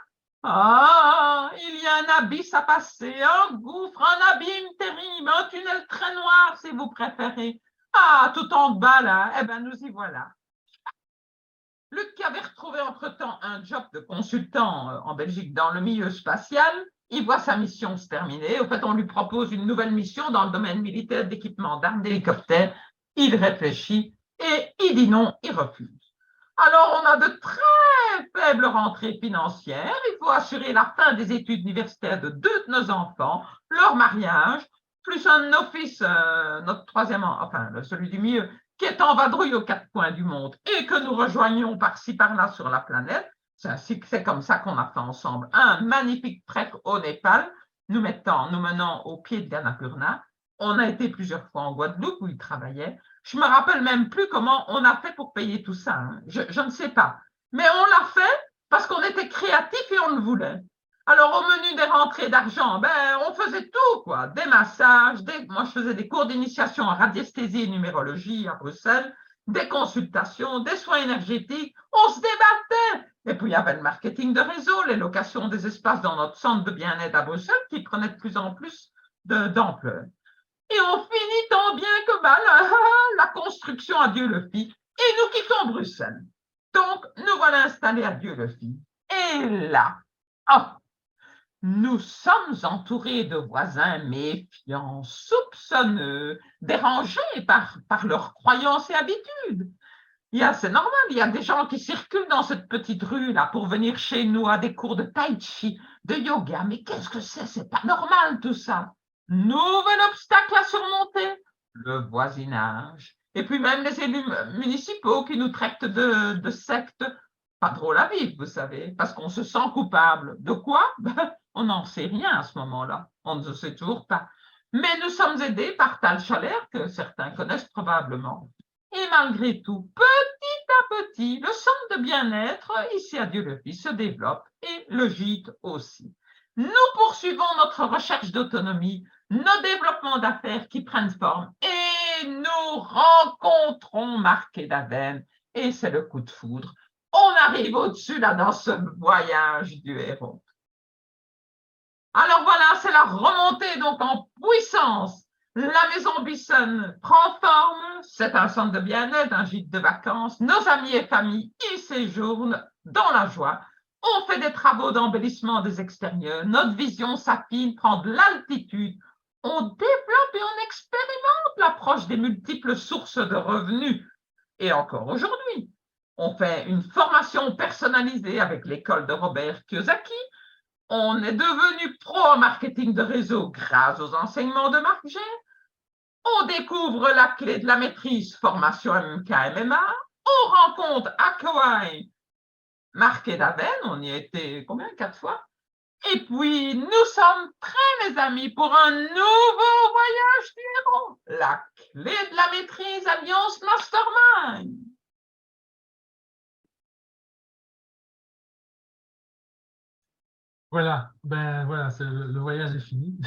Il y a un abysse à passer, un gouffre, un abîme terrible, un tunnel très noir si vous préférez. Tout en bas là, eh bien nous y voilà. Luc qui avait retrouvé entre-temps un job de consultant en Belgique dans le milieu spatial, il voit sa mission se terminer. Au fait, on lui propose une nouvelle mission dans le domaine militaire d'équipement d'armes d'hélicoptères. Il réfléchit et il dit non, il refuse. Alors, on a de très faibles rentrées financières. Il faut assurer la fin des études universitaires de 2 de nos enfants, leur mariage, plus un office, notre troisième, enfin celui du milieu, qui est en vadrouille aux 4 coins du monde et que nous rejoignons par-ci par-là sur la planète. C'est comme ça qu'on a fait ensemble un magnifique trek au Népal, nous menant au pied de Annapurna. On a été plusieurs fois en Guadeloupe où il travaillait. Je me rappelle même plus comment on a fait pour payer tout ça. Hein. Je ne sais pas. Mais on l'a fait parce qu'on était créatifs et on le voulait. Alors, au menu des rentrées d'argent, on faisait tout, quoi. Des massages, moi, je faisais des cours d'initiation en radiesthésie et numérologie à Bruxelles, des consultations, des soins énergétiques. On se débattait. Et puis, il y avait le marketing de réseau, les locations des espaces dans notre centre de bien-être à Bruxelles qui prenaient de plus en plus d'ampleur. Et on finit tant bien que mal la construction à Dieu-le-Fit et nous quittons Bruxelles. Donc, nous voilà installés à Dieu-le-Fit. Et là, oh, nous sommes entourés de voisins méfiants, soupçonneux, dérangés par leurs croyances et habitudes. C'est normal, il y a des gens qui circulent dans cette petite rue-là pour venir chez nous à des cours de tai chi, de yoga. Mais qu'est-ce que c'est? C'est pas normal tout ça. Nouvel obstacle à surmonter, le voisinage. Et puis même les élus municipaux qui nous traitent de sectes. Pas drôle à vivre, vous savez, parce qu'on se sent coupable. De quoi? On n'en sait rien à ce moment-là. On ne sait toujours pas. Mais nous sommes aidés par Tal Chalair, que certains connaissent probablement. Et malgré tout, petit à petit, le centre de bien-être ici à Dieu-le-Fit se développe et le gîte aussi. Nous poursuivons notre recherche d'autonomie, nos développements d'affaires qui prennent forme et nous rencontrons Marc et Daven et c'est le coup de foudre. On arrive au-dessus là dans ce voyage du héros. Alors voilà, c'est la remontée donc en puissance. La maison Bisson prend forme, c'est un centre de bien-être, un gîte de vacances. Nos amis et familles y séjournent dans la joie. On fait des travaux d'embellissement des extérieurs. Notre vision s'affine, prend de l'altitude. On développe et on expérimente l'approche des multiples sources de revenus. Et encore aujourd'hui, on fait une formation personnalisée avec l'école de Robert Kiyosaki. On est devenu pro en marketing de réseau grâce aux enseignements de Marc G. On découvre la clé de la maîtrise formation MK-MMA. On rencontre à Kauai Marc et Daven. On y a été combien? 4 fois. Et puis, nous sommes prêts, mes amis, pour un nouveau voyage du héros. La clé de la maîtrise Alliance Mastermind. Voilà, voilà, le voyage est fini.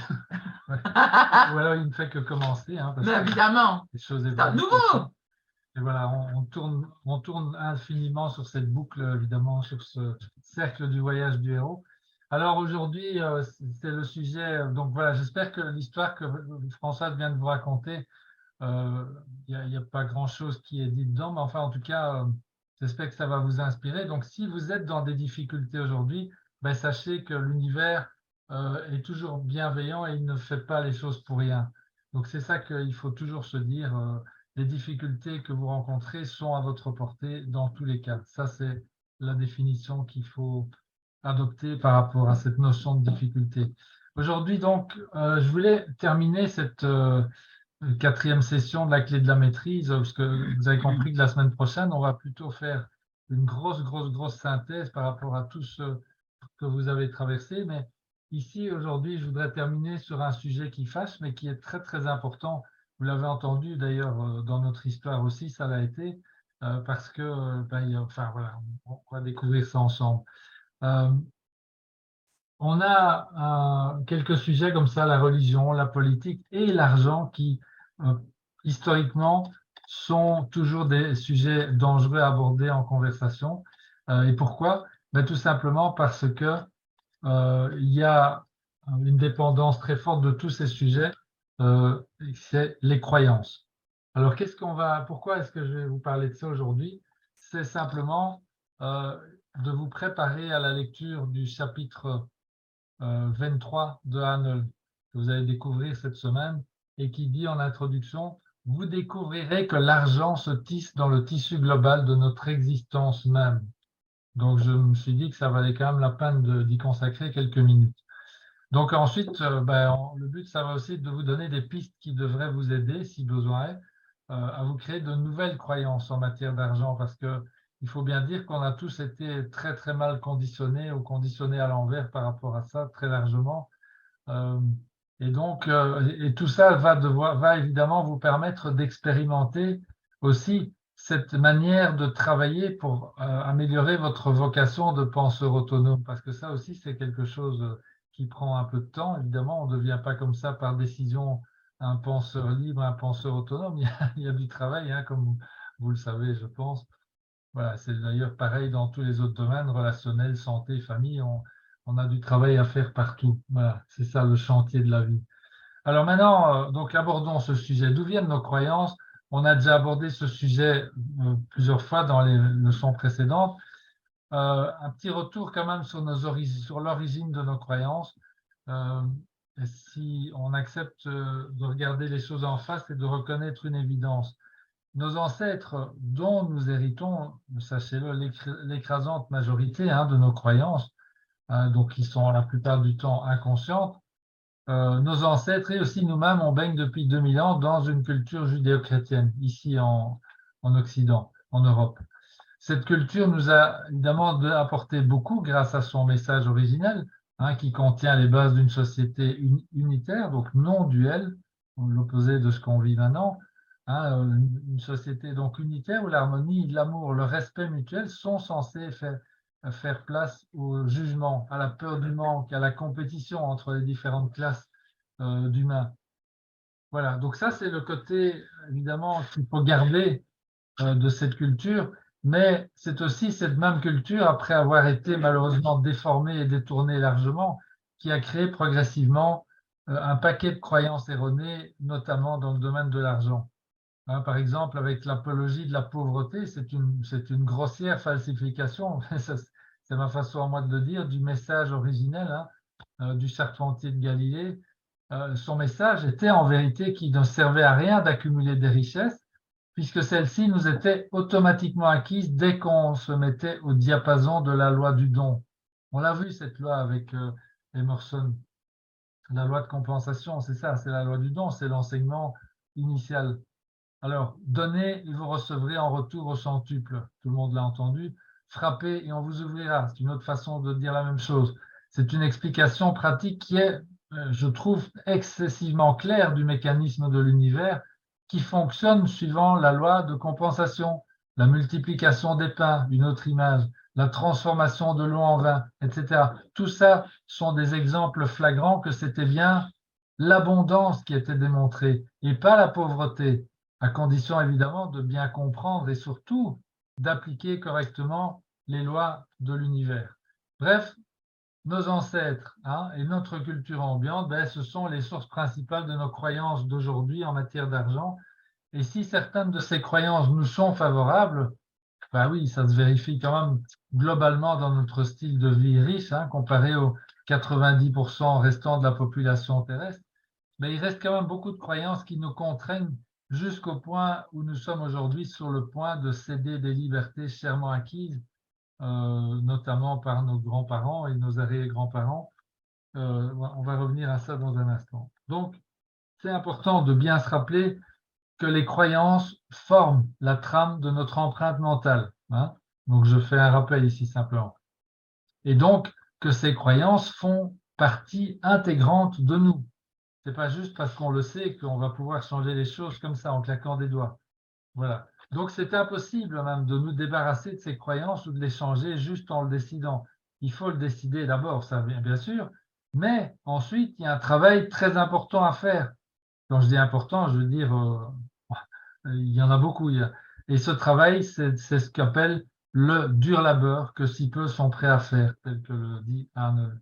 Ouais. Ou alors il ne fait que commencer, hein, parce Mais que évidemment, les choses c'est à évoluent. nouveau. Et voilà, on tourne infiniment sur cette boucle, évidemment, sur ce cercle du voyage du héros. Alors aujourd'hui, c'est le sujet. Donc voilà, j'espère que l'histoire que Françoise vient de vous raconter, il n'y a pas grand-chose qui est dit dedans, mais enfin, en tout cas, j'espère que ça va vous inspirer. Donc, si vous êtes dans des difficultés aujourd'hui, sachez que l'univers est toujours bienveillant et il ne fait pas les choses pour rien. Donc, c'est ça qu'il faut toujours se dire. Les difficultés que vous rencontrez sont à votre portée dans tous les cas. Ça, c'est la définition qu'il faut adopter par rapport à cette notion de difficulté. Aujourd'hui, donc, je voulais terminer cette 4e session de la clé de la maîtrise, parce que vous avez compris que la semaine prochaine, on va plutôt faire une grosse synthèse par rapport à tout ce que vous avez traversé. Mais ici, aujourd'hui, je voudrais terminer sur un sujet qui fâche, mais qui est très important. Vous l'avez entendu d'ailleurs dans notre histoire aussi, ça l'a été, parce que, enfin voilà, on va découvrir ça ensemble. On a quelques sujets comme ça, la religion, la politique et l'argent qui, historiquement, sont toujours des sujets dangereux à aborder en conversation. Et pourquoi? Tout simplement parce que il y a une dépendance très forte de tous ces sujets, c'est les croyances. Alors, pourquoi est-ce que je vais vous parler de ça aujourd'hui? C'est simplement de vous préparer à la lecture du chapitre 23 de Arnold, que vous allez découvrir cette semaine, et qui dit en introduction: vous découvrirez que l'argent se tisse dans le tissu global de notre existence même. Donc, je me suis dit que ça valait quand même la peine d'y consacrer quelques minutes. Donc ensuite, le but, ça va aussi de vous donner des pistes qui devraient vous aider, si besoin est, à vous créer de nouvelles croyances en matière d'argent, parce que il faut bien dire qu'on a tous été très très mal conditionnés ou conditionnés à l'envers par rapport à ça, très largement. Euh, et tout ça va évidemment vous permettre d'expérimenter aussi cette manière de travailler pour améliorer votre vocation de penseur autonome, parce que ça aussi, c'est quelque chose qui prend un peu de temps. Évidemment, on ne devient pas comme ça par décision un penseur libre, un penseur autonome. Il y a du travail, hein, comme vous le savez, je pense. Voilà, c'est d'ailleurs pareil dans tous les autres domaines, relationnels, santé, famille, on a du travail à faire partout. Voilà, c'est ça le chantier de la vie. Alors maintenant, donc abordons ce sujet. D'où viennent nos croyances? On a déjà abordé ce sujet plusieurs fois dans les leçons précédentes. Un petit retour quand même sur sur l'origine de nos croyances. Euh, Si on accepte de regarder les choses en face et de reconnaître une évidence. Nos ancêtres dont nous héritons, sachez-le, l'écrasante majorité de nos croyances, donc qui sont la plupart du temps inconscientes, nos ancêtres et aussi nous-mêmes, on baigne depuis 2000 ans dans une culture judéo-chrétienne, ici en Occident, en Europe. Cette culture nous a évidemment apporté beaucoup grâce à son message originel, qui contient les bases d'une société unitaire, donc non duelle, l'opposé de ce qu'on vit maintenant, une société donc unitaire où l'harmonie, l'amour, le respect mutuel sont censés faire place au jugement, à la peur du manque, à la compétition entre les différentes classes d'humains. Voilà, donc ça c'est le côté évidemment qu'il faut garder de cette culture, mais c'est aussi cette même culture, après avoir été malheureusement déformée et détournée largement, qui a créé progressivement un paquet de croyances erronées, notamment dans le domaine de l'argent. Par exemple, avec l'apologie de la pauvreté, c'est une grossière falsification, c'est ma façon à moi de le dire, du message originel du charpentier de Galilée. Son message était en vérité qu'il ne servait à rien d'accumuler des richesses, puisque celles-ci nous étaient automatiquement acquises dès qu'on se mettait au diapason de la loi du don. On l'a vu, cette loi avec Emerson, la loi de compensation, c'est ça, c'est la loi du don, c'est l'enseignement initial. Alors, donnez et vous recevrez en retour au centuple. Tout le monde l'a entendu. Frappez et on vous ouvrira. C'est une autre façon de dire la même chose. C'est une explication pratique qui est, je trouve, excessivement claire du mécanisme de l'univers qui fonctionne suivant la loi de compensation, la multiplication des pains, une autre image, la transformation de l'eau en vin, etc. Tout ça sont des exemples flagrants que c'était bien l'abondance qui était démontrée et pas la pauvreté, à condition évidemment de bien comprendre et surtout d'appliquer correctement les lois de l'univers. Bref, nos ancêtres et notre culture ambiante, ce sont les sources principales de nos croyances d'aujourd'hui en matière d'argent. Et si certaines de ces croyances nous sont favorables, oui, ça se vérifie quand même globalement dans notre style de vie riche, comparé aux 90% restants de la population terrestre. Mais il reste quand même beaucoup de croyances qui nous contraignent jusqu'au point où nous sommes aujourd'hui sur le point de céder des libertés chèrement acquises, notamment par nos grands-parents et nos arrière-grands-parents. On va revenir à ça dans un instant. Donc, c'est important de bien se rappeler que les croyances forment la trame de notre empreinte mentale. Donc, je fais un rappel ici simplement. Et donc, que ces croyances font partie intégrante de nous. C'est pas juste parce qu'on le sait qu'on va pouvoir changer les choses comme ça en claquant des doigts. Voilà. Donc c'est impossible même de nous débarrasser de ces croyances ou de les changer juste en le décidant. Il faut le décider d'abord, ça bien sûr, mais ensuite il y a un travail très important à faire. Quand je dis important, je veux dire il y en a beaucoup. Et ce travail, c'est ce qu'appelle le dur labeur que si peu sont prêts à faire, tel que le dit Arnold.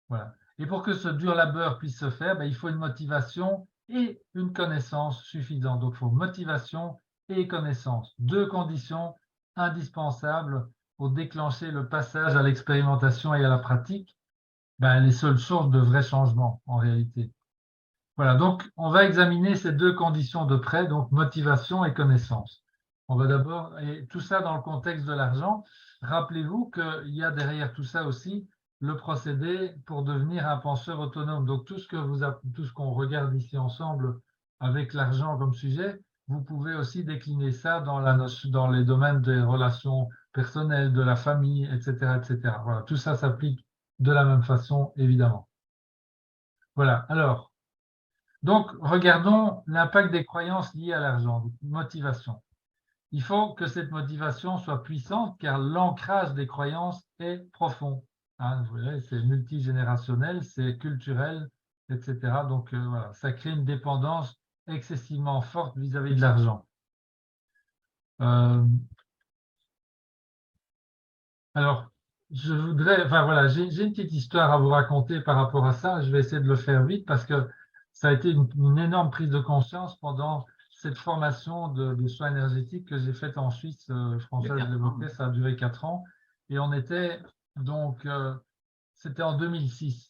Voilà. Et pour que ce dur labeur puisse se faire, il faut une motivation et une connaissance suffisante. Donc, il faut motivation et connaissance. Deux conditions indispensables pour déclencher le passage à l'expérimentation et à la pratique, les seules sources de vrais changements en réalité. Voilà, donc on va examiner ces deux conditions de près, donc motivation et connaissance. On va d'abord, et tout ça dans le contexte de l'argent. Rappelez-vous qu'il y a derrière tout ça aussi le procédé pour devenir un penseur autonome. Donc tout ce qu'on regarde ici ensemble avec l'argent comme sujet, vous pouvez aussi décliner ça dans les domaines des relations personnelles, de la famille, etc., etc. Voilà, tout ça s'applique de la même façon, évidemment. Voilà. Alors, donc, regardons l'impact des croyances liées à l'argent, motivation. Il faut que cette motivation soit puissante car l'ancrage des croyances est profond. Hein, vous voyez, c'est multigénérationnel, c'est culturel, etc. Donc, voilà, ça crée une dépendance excessivement forte vis-à-vis de l'argent. Euh, alors, enfin voilà, j'ai une petite histoire à vous raconter par rapport à ça. Je vais essayer de le faire vite parce que ça a été une énorme prise de conscience pendant cette formation de soins énergétiques que j'ai faite en Suisse. François, je l'évoquais, ça a duré 4 ans. Et on était donc, c'était en 2006.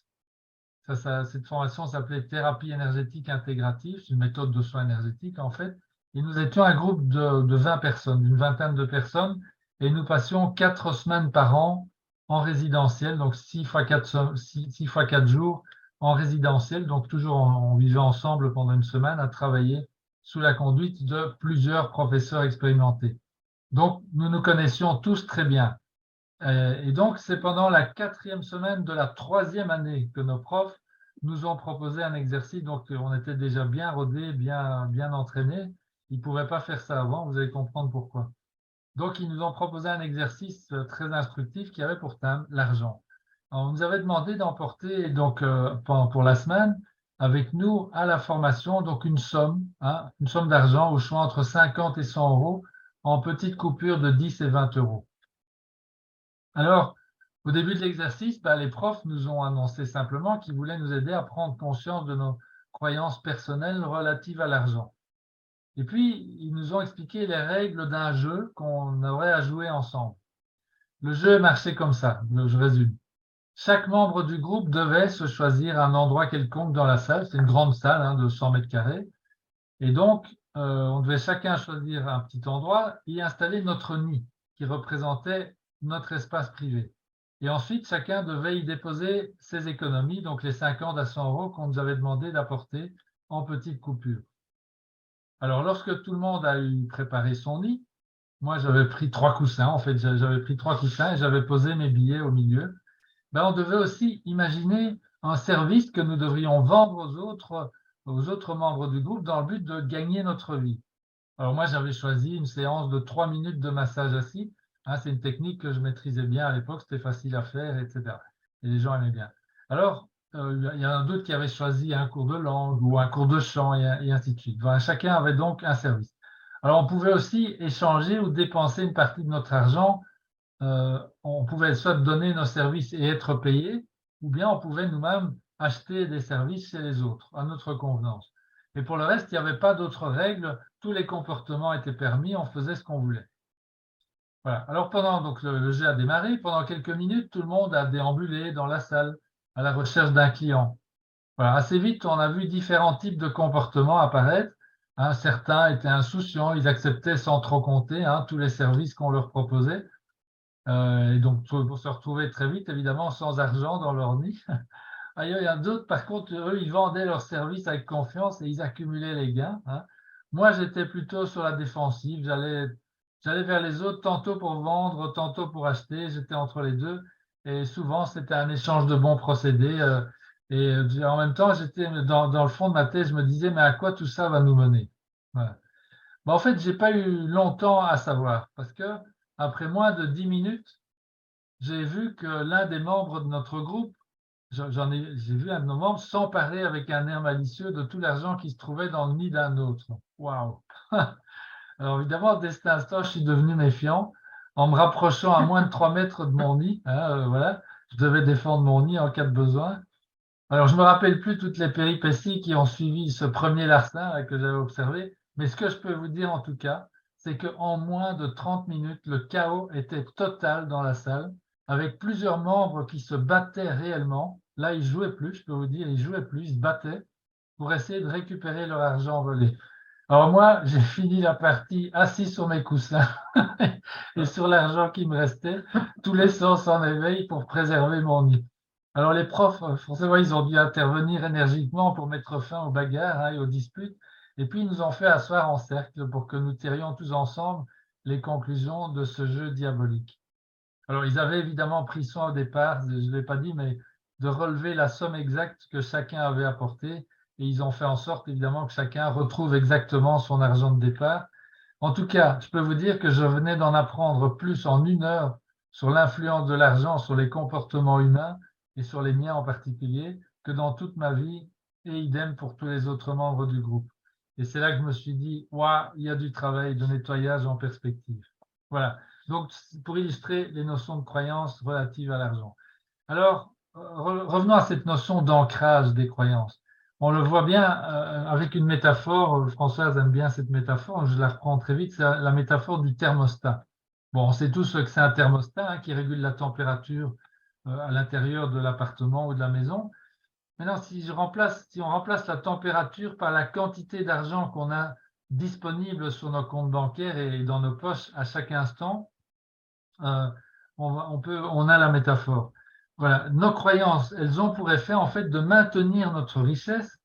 Cette formation s'appelait thérapie énergétique intégrative, c'est une méthode de soins énergétiques en fait. Et nous étions un groupe de 20 personnes, une vingtaine de personnes, et nous passions 4 semaines par an en résidentiel, donc 6 fois 4 jours en résidentiel, donc toujours on vivait ensemble pendant une semaine à travailler sous la conduite de plusieurs professeurs expérimentés. Donc nous nous connaissions tous très bien. Et donc, c'est pendant la 4e semaine de la 3e année que nos profs nous ont proposé un exercice. Donc, on était déjà bien rodés, bien entraînés. Ils ne pouvaient pas faire ça avant, vous allez comprendre pourquoi. Donc, ils nous ont proposé un exercice très instructif qui avait pour thème l'argent. On nous avait demandé d'emporter donc pour la semaine avec nous à la formation donc une somme d'argent au choix entre 50 et 100 euros en petites coupures de 10 et 20 euros. Alors, au début de l'exercice, les profs nous ont annoncé simplement qu'ils voulaient nous aider à prendre conscience de nos croyances personnelles relatives à l'argent. Et puis, ils nous ont expliqué les règles d'un jeu qu'on aurait à jouer ensemble. Le jeu marchait comme ça, je résume. Chaque membre du groupe devait se choisir un endroit quelconque dans la salle. C'est une grande salle de 100 mètres carrés. Et donc, on devait chacun choisir un petit endroit et installer notre nid qui représentait notre espace privé. Et ensuite, chacun devait y déposer ses économies, donc les 50 à 100 euros qu'on nous avait demandé d'apporter en petites coupures. Alors, lorsque tout le monde a eu préparé son nid, moi j'avais pris 3 coussins, en fait j'avais pris 3 coussins et j'avais posé mes billets au milieu. On devait aussi imaginer un service que nous devrions vendre aux autres membres du groupe dans le but de gagner notre vie. Alors moi, j'avais choisi une séance de 3 minutes de massage assis. C'est une technique que je maîtrisais bien à l'époque, c'était facile à faire, etc. Et les gens aimaient bien. Alors, il y en a d'autres qui avaient choisi un cours de langue ou un cours de chant et ainsi de suite. Voilà, chacun avait donc un service. Alors, on pouvait aussi échanger ou dépenser une partie de notre argent. On pouvait soit donner nos services et être payé, ou bien on pouvait nous-mêmes acheter des services chez les autres, à notre convenance. Et pour le reste, il n'y avait pas d'autres règles, tous les comportements étaient permis, on faisait ce qu'on voulait. Voilà. Alors pendant donc le jeu a démarré, pendant quelques minutes, tout le monde a déambulé dans la salle à la recherche d'un client. Voilà. Assez vite, on a vu différents types de comportements apparaître. Certains étaient insouciants, ils acceptaient sans trop compter tous les services qu'on leur proposait. Et donc, pour se retrouver très vite, évidemment, sans argent dans leur nid. Il y a d'autres, par contre, eux, ils vendaient leurs services avec confiance et ils accumulaient les gains. Moi, j'étais plutôt sur la défensive. J'allais vers les autres, tantôt pour vendre, tantôt pour acheter. J'étais entre les deux. Et souvent, c'était un échange de bons procédés. Et en même temps, j'étais dans le fond de ma tête, je me disais, mais à quoi tout ça va nous mener? Voilà. En fait, j'ai pas eu longtemps à savoir parce que après moins de 10 minutes, j'ai vu que l'un des membres de notre groupe, j'ai vu un de nos membres s'emparer avec un air malicieux de tout l'argent qui se trouvait dans le nid d'un autre. Waouh! Alors évidemment, dès cet instant, je suis devenu méfiant en me rapprochant à moins de 3 mètres de mon nid. Voilà, je devais défendre mon nid en cas de besoin. Alors je me rappelle plus toutes les péripéties qui ont suivi ce premier larcin que j'avais observé, mais ce que je peux vous dire en tout cas, c'est qu'en moins de 30 minutes, le chaos était total dans la salle, avec plusieurs membres qui se battaient réellement. Là, ils jouaient plus, je peux vous dire, ils jouaient plus, ils se battaient. pour essayer de récupérer leur argent volé. Alors moi, j'ai fini la partie assis sur mes coussins et sur l'argent qui me restait, tous les sens en éveil pour préserver mon nid. Alors les profs, forcément, ils ont dû intervenir énergiquement pour mettre fin aux bagarres et aux disputes. Et puis, ils nous ont fait asseoir en cercle pour que nous tirions tous ensemble les conclusions de ce jeu diabolique. Alors, ils avaient évidemment pris soin au départ, je ne l'ai pas dit, mais de relever la somme exacte que chacun avait apportée. Et ils ont fait en sorte, évidemment, que chacun retrouve exactement son argent de départ. En tout cas, je peux vous dire que je venais d'en apprendre plus en 1 heure sur l'influence de l'argent sur les comportements humains et sur les miens en particulier que dans toute ma vie, et idem pour tous les autres membres du groupe. Et c'est là que je me suis dit, waouh, il y a du travail de nettoyage en perspective. Voilà. Donc, pour illustrer les notions de croyance relatives à l'argent. Alors, revenons à cette notion d'ancrage des croyances. On le voit bien avec une métaphore, Françoise aime bien cette métaphore, je la reprends très vite, c'est la métaphore du thermostat. Bon, on sait tous que c'est un thermostat qui régule la température à l'intérieur de l'appartement ou de la maison. Maintenant, si on remplace la température par la quantité d'argent qu'on a disponible sur nos comptes bancaires et dans nos poches à chaque instant, on a la métaphore. Voilà, nos croyances, elles ont pour effet en fait de maintenir notre richesse,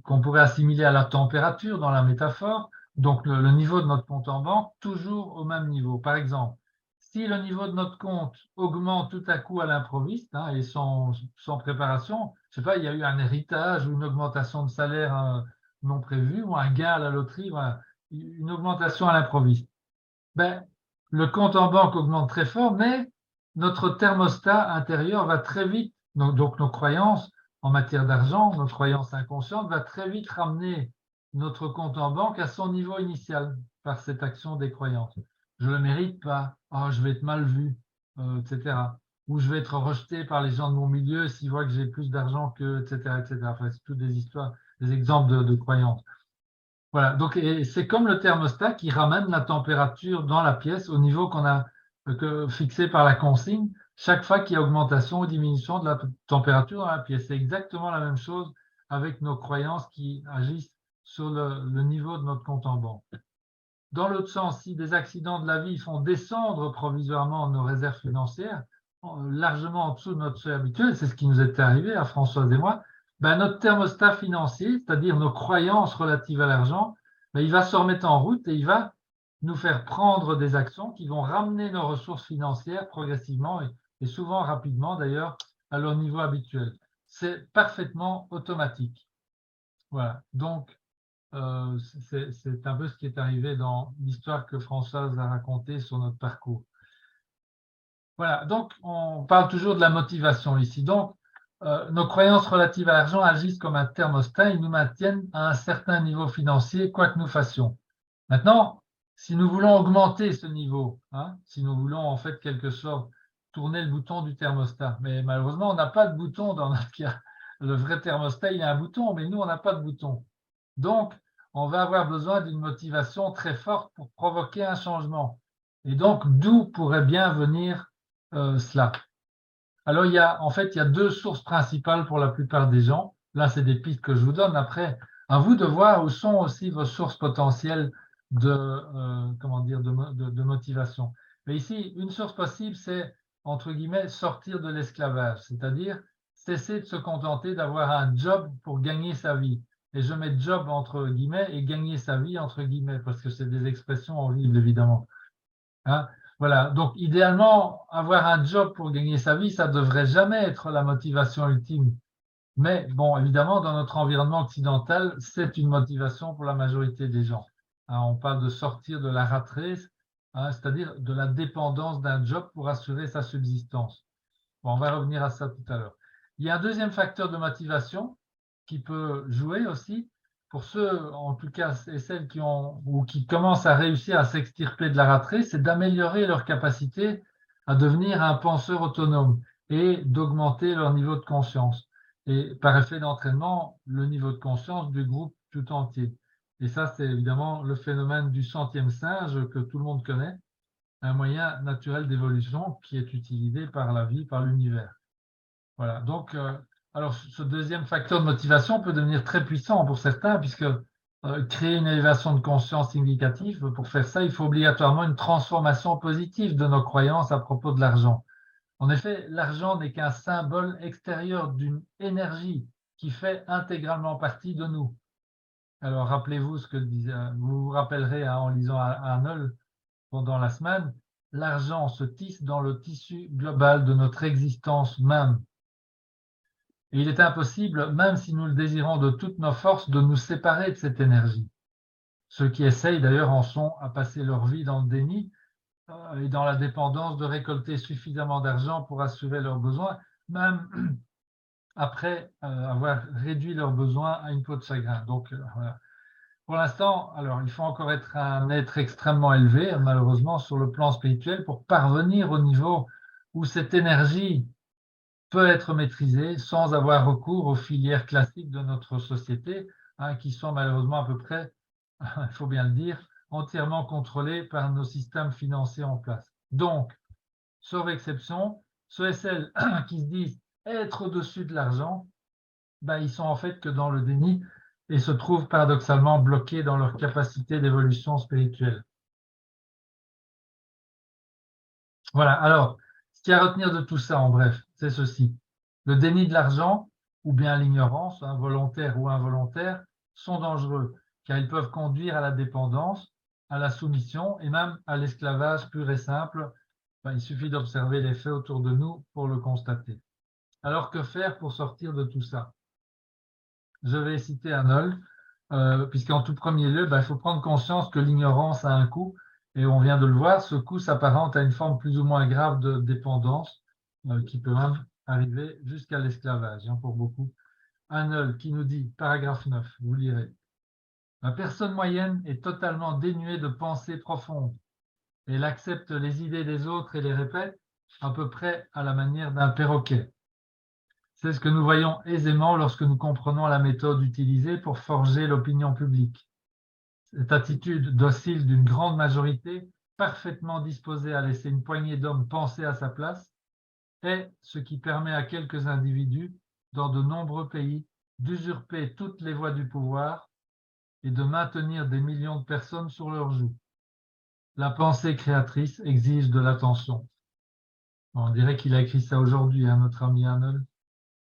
qu'on pourrait assimiler à la température dans la métaphore, donc le niveau de notre compte en banque, toujours au même niveau. Par exemple, si le niveau de notre compte augmente tout à coup à l'improviste et sans préparation, je sais pas, il y a eu un héritage ou une augmentation de salaire non prévue ou un gain à la loterie, voilà, une augmentation à l'improviste. Ben, le compte en banque augmente très fort, mais notre thermostat intérieur va très vite, donc nos croyances en matière d'argent, nos croyances inconscientes, va très vite ramener notre compte en banque à son niveau initial par cette action des croyances. Je ne le mérite pas, je vais être mal vu, etc. Ou je vais être rejeté par les gens de mon milieu s'ils voient que j'ai plus d'argent que, etc., etc. Enfin, c'est toutes des histoires, des exemples de croyances. Voilà, donc c'est comme le thermostat qui ramène la température dans la pièce au niveau qu'on a fixé par la consigne chaque fois qu'il y a augmentation ou diminution de la température dans la pièce. C'est exactement la même chose avec nos croyances qui agissent sur le niveau de notre compte en banque. Dans l'autre sens, si des accidents de la vie font descendre provisoirement nos réserves financières, largement en dessous de notre seuil habituel, c'est ce qui nous était arrivé à Françoise et moi, notre thermostat financier, c'est-à-dire nos croyances relatives à l'argent, il va se remettre en route et il va nous faire prendre des actions qui vont ramener nos ressources financières progressivement et souvent rapidement d'ailleurs à leur niveau habituel. C'est parfaitement automatique. Voilà. Donc, c'est un peu ce qui est arrivé dans l'histoire que Françoise a racontée sur notre parcours. Voilà, donc on parle toujours de la motivation ici. Donc, nos croyances relatives à l'argent agissent comme un thermostat, ils nous maintiennent à un certain niveau financier, quoi que nous fassions. Maintenant, si nous voulons augmenter ce niveau, si nous voulons en fait quelque sorte tourner le bouton du thermostat, mais malheureusement, on n'a pas de bouton dans notre cas. Le vrai thermostat, il y a un bouton, mais nous, on n'a pas de bouton. Donc, on va avoir besoin d'une motivation très forte pour provoquer un changement. Et donc, d'où pourrait bien venir cela? Alors, il y a 2 sources principales pour la plupart des gens. Là, c'est des pistes que je vous donne. Après, à vous de voir où sont aussi vos sources potentielles de motivation. Mais ici, une source possible, c'est, entre guillemets, sortir de l'esclavage, c'est-à-dire cesser de se contenter d'avoir un job pour gagner sa vie. Et je mets job entre guillemets et gagner sa vie entre guillemets, parce que c'est des expressions horribles, évidemment. Voilà. Donc, idéalement, avoir un job pour gagner sa vie, ça ne devrait jamais être la motivation ultime. Mais bon, évidemment, dans notre environnement occidental, c'est une motivation pour la majorité des gens. On parle de sortir de la rat race, c'est-à-dire de la dépendance d'un job pour assurer sa subsistance. Bon, on va revenir à ça tout à l'heure. Il y a un deuxième facteur de motivation qui peut jouer aussi pour ceux, en tout cas, et celles qui commencent à réussir à s'extirper de la rat race, c'est d'améliorer leur capacité à devenir un penseur autonome et d'augmenter leur niveau de conscience. Et par effet d'entraînement, le niveau de conscience du groupe tout entier. Et ça, c'est évidemment le phénomène du centième singe que tout le monde connaît, un moyen naturel d'évolution qui est utilisé par la vie, par l'univers. Voilà. Donc, Alors, ce deuxième facteur de motivation peut devenir très puissant pour certains, puisque créer une élévation de conscience significative, pour faire ça, il faut obligatoirement une transformation positive de nos croyances à propos de l'argent. En effet, l'argent n'est qu'un symbole extérieur d'une énergie qui fait intégralement partie de nous. Alors, rappelez-vous ce que disait, vous vous rappellerez en lisant Arnold pendant la semaine, l'argent se tisse dans le tissu global de notre existence même. Et il est impossible, même si nous le désirons de toutes nos forces, de nous séparer de cette énergie. Ceux qui essayent d'ailleurs en sont à passer leur vie dans le déni et dans la dépendance de récolter suffisamment d'argent pour assurer leurs besoins, même après avoir réduit leurs besoins à une peau de chagrin. Donc, voilà. Pour l'instant, alors, il faut encore être un être extrêmement élevé, malheureusement, sur le plan spirituel, pour parvenir au niveau où cette énergie peut être maîtrisée sans avoir recours aux filières classiques de notre société, qui sont malheureusement à peu près, il faut bien le dire, entièrement contrôlées par nos systèmes financiers en place. Donc, sauf exception, ceux et celles qui se disent être au-dessus de l'argent, ils sont en fait que dans le déni et se trouvent paradoxalement bloqués dans leur capacité d'évolution spirituelle. Voilà, alors, ce qu'il y a à retenir de tout ça, en bref, c'est ceci. Le déni de l'argent, ou bien l'ignorance, volontaire ou involontaire, sont dangereux, car ils peuvent conduire à la dépendance, à la soumission et même à l'esclavage pur et simple. Il suffit d'observer les faits autour de nous pour le constater. Alors, que faire pour sortir de tout ça? Je vais citer Arnold, puisqu'en tout premier lieu, il faut prendre conscience que l'ignorance a un coût, et on vient de le voir, ce coût s'apparente à une forme plus ou moins grave de dépendance, qui peut même arriver jusqu'à l'esclavage, pour beaucoup. Arnold qui nous dit, paragraphe 9, vous lirez, la personne moyenne est totalement dénuée de pensée profonde. Elle accepte les idées des autres et les répète à peu près à la manière d'un perroquet. C'est ce que nous voyons aisément lorsque nous comprenons la méthode utilisée pour forger l'opinion publique. Cette attitude docile d'une grande majorité, parfaitement disposée à laisser une poignée d'hommes penser à sa place, est ce qui permet à quelques individus, dans de nombreux pays, d'usurper toutes les voies du pouvoir et de maintenir des millions de personnes sur leur joug. La pensée créatrice exige de l'attention. On dirait qu'il a écrit ça aujourd'hui, notre ami Arnold.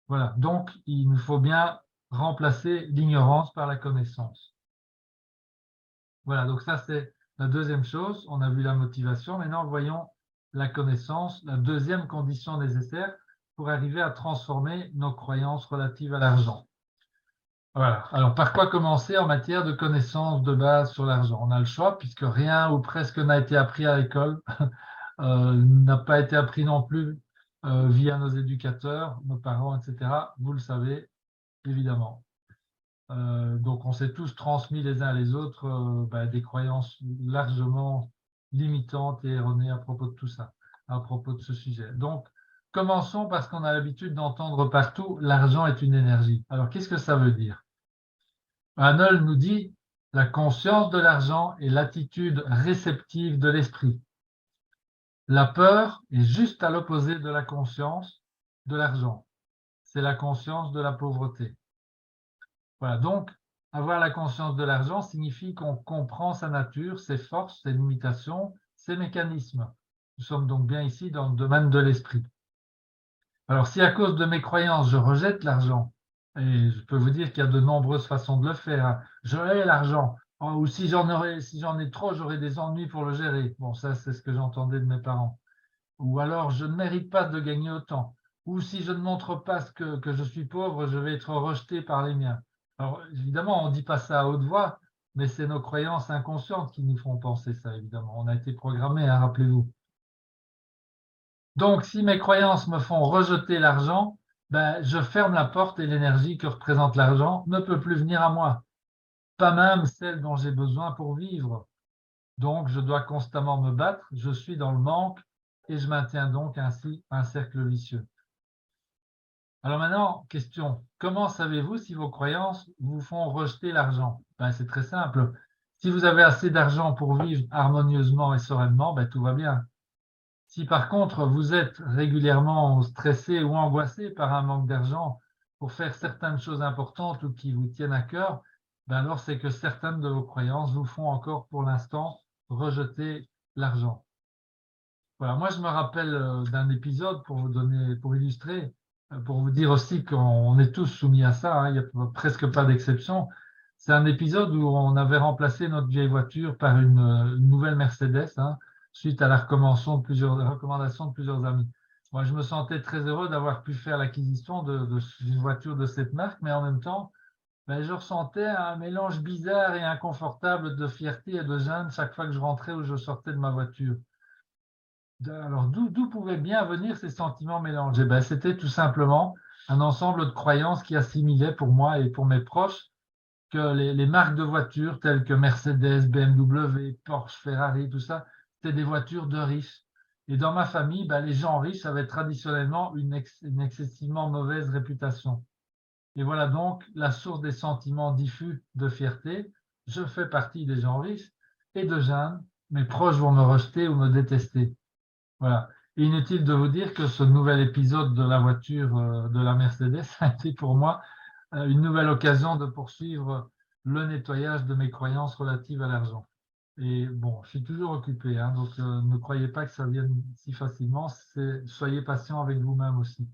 Voilà, donc il nous faut bien remplacer l'ignorance par la connaissance. Voilà, donc ça c'est la deuxième chose. On a vu la motivation. Maintenant, voyons la connaissance, la deuxième condition nécessaire pour arriver à transformer nos croyances relatives à l'argent. Voilà, alors par quoi commencer en matière de connaissances de base sur l'argent? On a le choix puisque rien ou presque n'a été appris à l'école, n'a pas été appris non plus via nos éducateurs, nos parents, etc. Vous le savez, évidemment. Donc, on s'est tous transmis les uns à les autres des croyances largement limitantes et erronées à propos de tout ça, à propos de ce sujet. Donc, commençons parce qu'on a l'habitude d'entendre partout « l'argent est une énergie ». Alors, qu'est-ce que ça veut dire? Arnold nous dit « la conscience de l'argent est l'attitude réceptive de l'esprit ». La peur est juste à l'opposé de la conscience de l'argent. C'est la conscience de la pauvreté. Voilà, donc avoir la conscience de l'argent signifie qu'on comprend sa nature, ses forces, ses limitations, ses mécanismes. Nous sommes donc bien ici dans le domaine de l'esprit. Alors si à cause de mes croyances, je rejette l'argent, et je peux vous dire qu'il y a de nombreuses façons de le faire. Je hais l'argent, ou si j'en ai trop, j'aurai des ennuis pour le gérer. Bon, ça c'est ce que j'entendais de mes parents. Ou alors je ne mérite pas de gagner autant. Ou si je ne montre pas que je suis pauvre, je vais être rejeté par les miens. Alors évidemment, on ne dit pas ça à haute voix, mais c'est nos croyances inconscientes qui nous font penser ça, évidemment. On a été programmés, rappelez-vous. Donc, si mes croyances me font rejeter l'argent, je ferme la porte et l'énergie que représente l'argent ne peut plus venir à moi. Pas même celle dont j'ai besoin pour vivre. Donc, je dois constamment me battre, je suis dans le manque et je maintiens donc ainsi un cercle vicieux. Alors maintenant, question, comment savez-vous si vos croyances vous font rejeter l'argent? C'est très simple. Si vous avez assez d'argent pour vivre harmonieusement et sereinement, tout va bien. Si par contre vous êtes régulièrement stressé ou angoissé par un manque d'argent, pour faire certaines choses importantes ou qui vous tiennent à cœur, ben alors c'est que certaines de vos croyances vous font encore pour l'instant rejeter l'argent. Voilà, moi je me rappelle d'un épisode pour vous donner, pour illustrer, pour vous dire aussi qu'on est tous soumis à ça, hein, il n'y a presque pas d'exception. C'est un épisode où on avait remplacé notre vieille voiture par une nouvelle Mercedes, hein, suite à la recommandation de plusieurs amis. Moi, je me sentais très heureux d'avoir pu faire l'acquisition d'une voiture de cette marque, mais en même temps, ben, je ressentais un mélange bizarre et inconfortable de fierté et de gêne chaque fois que je rentrais ou je sortais de ma voiture. Alors, d'où pouvaient bien venir ces sentiments mélangés? Ben, c'était tout simplement un ensemble de croyances qui assimilaient pour moi et pour mes proches que les marques de voitures telles que Mercedes, BMW, Porsche, Ferrari, tout ça, c'était des voitures de riches. Et dans ma famille, ben, les gens riches avaient traditionnellement une excessivement mauvaise réputation. Et voilà donc la source des sentiments diffus de fierté. Je fais partie des gens riches et de gêne. Mes proches vont me rejeter ou me détester. Voilà. Et inutile de vous dire que ce nouvel épisode de la voiture de la Mercedes a été pour moi une nouvelle occasion de poursuivre le nettoyage de mes croyances relatives à l'argent. Et bon, je suis toujours occupé, hein, donc ne croyez pas que ça vienne si facilement. Soyez patient avec vous-même aussi.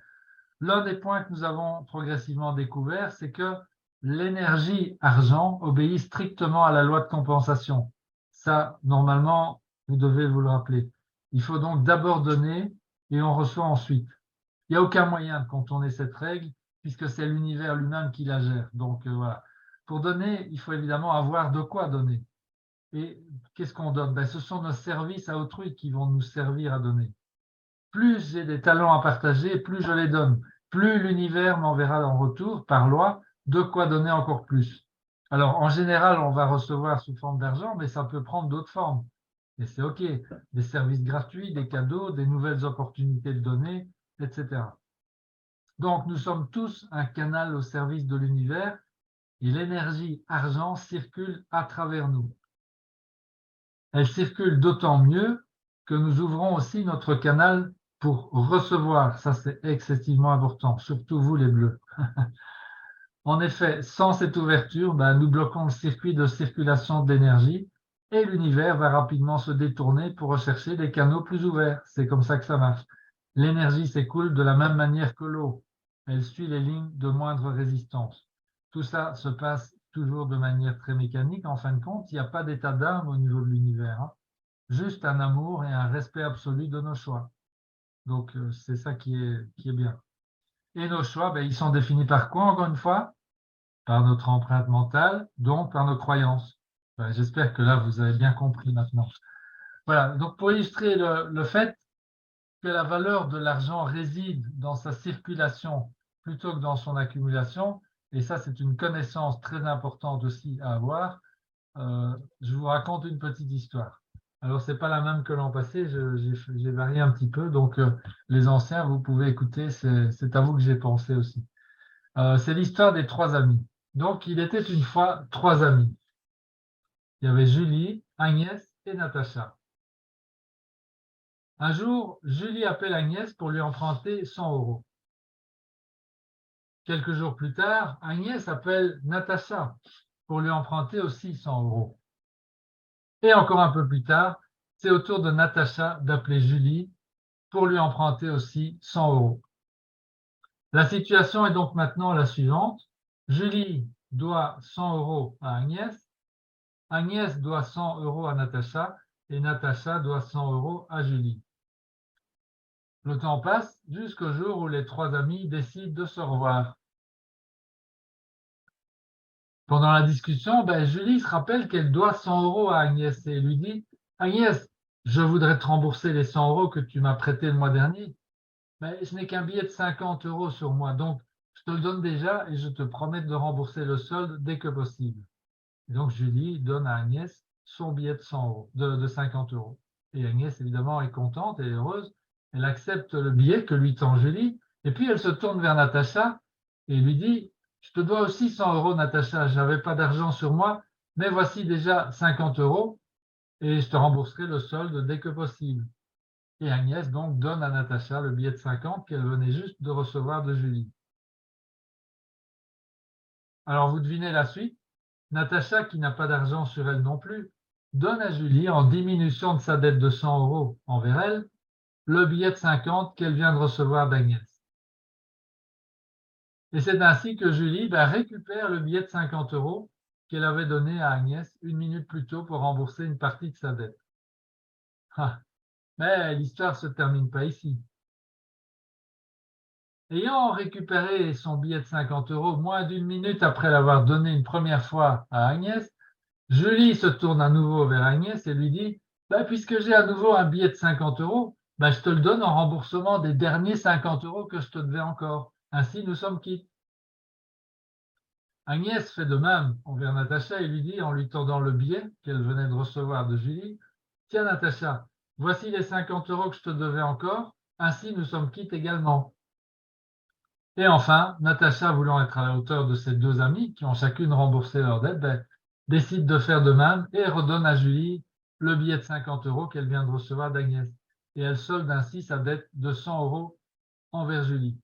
L'un des points que nous avons progressivement découvert, c'est que l'énergie argent obéit strictement à la loi de compensation. Ça, normalement, vous devez vous le rappeler. Il faut donc d'abord donner et on reçoit ensuite. Il n'y a aucun moyen de contourner cette règle puisque c'est l'univers lui-même qui la gère. Donc voilà. Pour donner, il faut évidemment avoir de quoi donner. Et qu'est-ce qu'on donne? Ben, ce sont nos services à autrui qui vont nous servir à donner. Plus j'ai des talents à partager, plus je les donne. Plus l'univers m'enverra en retour, par loi, de quoi donner encore plus. Alors, en général, on va recevoir sous forme d'argent, mais ça peut prendre d'autres formes. Et c'est OK. Des services gratuits, des cadeaux, des nouvelles opportunités de donner, etc. Donc, nous sommes tous un canal au service de l'univers et l'énergie argent circule à travers nous. Elle circule d'autant mieux que nous ouvrons aussi notre canal pour recevoir. Ça, c'est excessivement important, surtout vous les bleus. En effet, sans cette ouverture, nous bloquons le circuit de circulation de l'énergie et l'univers va rapidement se détourner pour rechercher des canaux plus ouverts. C'est comme ça que ça marche. L'énergie s'écoule de la même manière que l'eau. Elle suit les lignes de moindre résistance. Tout ça se passe toujours de manière très mécanique. En fin de compte, il n'y a pas d'état d'âme au niveau de l'univers, hein. Juste un amour et un respect absolu de nos choix. Donc, c'est ça qui est bien. Et nos choix, ils sont définis par quoi, encore une fois? Par notre empreinte mentale, donc par nos croyances. J'espère que là, vous avez bien compris maintenant. Voilà, donc pour illustrer le fait que la valeur de l'argent réside dans sa circulation plutôt que dans son accumulation, et ça, c'est une connaissance très importante aussi à avoir, je vous raconte une petite histoire. Alors, c'est pas la même que l'an passé, j'ai varié un petit peu, donc les anciens, vous pouvez écouter, c'est à vous que j'ai pensé aussi. C'est l'histoire des trois amis. Donc, il était une fois trois amis. Il y avait Julie, Agnès et Natacha. Un jour, Julie appelle Agnès pour lui emprunter 100 euros. Quelques jours plus tard, Agnès appelle Natacha pour lui emprunter aussi 100 euros. Et encore un peu plus tard, c'est au tour de Natacha d'appeler Julie pour lui emprunter aussi 100 euros. La situation est donc maintenant la suivante. Julie doit 100 euros à Agnès, Agnès doit 100 euros à Natacha et Natacha doit 100 euros à Julie. Le temps passe jusqu'au jour où les trois amis décident de se revoir. Pendant la discussion, Julie se rappelle qu'elle doit 100 euros à Agnès et lui dit « Agnès, je voudrais te rembourser les 100 euros que tu m'as prêtés le mois dernier. Mais je n'ai qu'un billet de 50 euros sur moi, donc je te le donne déjà et je te promets de rembourser le solde dès que possible. » Et donc Julie donne à Agnès son billet de 100 euros, de 50 euros. Et Agnès, évidemment, est contente et heureuse. Elle accepte le billet que lui tend Julie. Et puis elle se tourne vers Natacha et lui dit « Je te dois aussi 100 euros, Natacha. Je n'avais pas d'argent sur moi, mais voici déjà 50 euros et je te rembourserai le solde dès que possible. » Et Agnès donc donne à Natacha le billet de 50 qu'elle venait juste de recevoir de Julie. Alors, vous devinez la suite. Natacha, qui n'a pas d'argent sur elle non plus, donne à Julie, en diminution de sa dette de 100 € envers elle, le billet de 50 qu'elle vient de recevoir d'Agnès. Et c'est ainsi que Julie récupère le billet de 50 € qu'elle avait donné à Agnès 1 minute plus tôt pour rembourser une partie de sa dette. Ah, mais l'histoire ne se termine pas ici. Ayant récupéré son billet de 50 € moins d'1 minute après l'avoir donné une première fois à Agnès, Julie se tourne à nouveau vers Agnès et lui dit puisque j'ai à nouveau un billet de 50 €, je te le donne en remboursement des derniers 50 € que je te devais encore. Ainsi, nous sommes quittes. Agnès fait de même envers Natacha et lui dit, en lui tendant le billet qu'elle venait de recevoir de Julie, tiens Natacha, voici les 50 € que je te devais encore, ainsi nous sommes quittes également. Et enfin, Natacha, voulant être à la hauteur de ses deux amies, qui ont chacune remboursé leur dette, décide de faire de même et redonne à Julie le billet de 50 € qu'elle vient de recevoir d'Agnès. Et elle solde ainsi sa dette de 100 € envers Julie.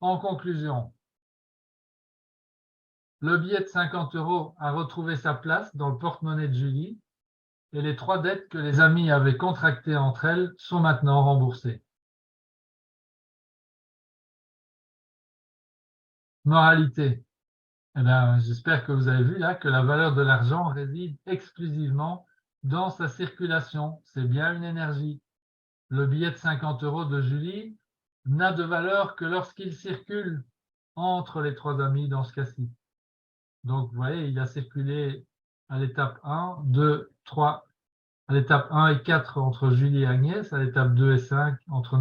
En conclusion, le billet de 50 € a retrouvé sa place dans le porte-monnaie de Julie et les 3 dettes que les amies avaient contractées entre elles sont maintenant remboursées. Moralité. J'espère que vous avez vu là que la valeur de l'argent réside exclusivement dans sa circulation. C'est bien une énergie. Le billet de 50 € de Julie n'a de valeur que lorsqu'il circule entre les 3 amis dans ce cas-ci. Donc, vous voyez, il a circulé à l'étape 1, 2, 3, à l'étape 1 et 4 entre Julie et Agnès, à l'étape 2 et 5 entre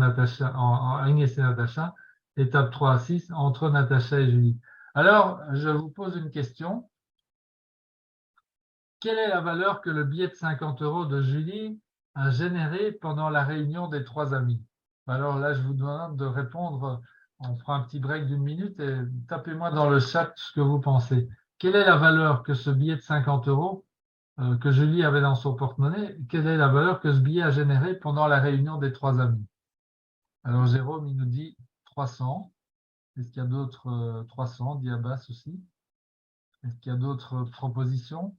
Agnès et Natacha, étape 3 à 6 entre Natacha et Julie. Alors, je vous pose une question. Quelle est la valeur que le billet de 50 € de Julie a généré pendant la réunion des 3 amis? Alors là, je vous demande de répondre. On fera un petit break d'1 minute et tapez-moi dans le chat ce que vous pensez. Quelle est la valeur que ce billet de 50 € que Julie avait dans son porte-monnaie? Quelle est la valeur que ce billet a généré pendant la réunion des 3 amis? Alors Jérôme, il nous dit 300. Est-ce qu'il y a d'autres 300? Dit Abbas aussi. Est-ce qu'il y a d'autres propositions?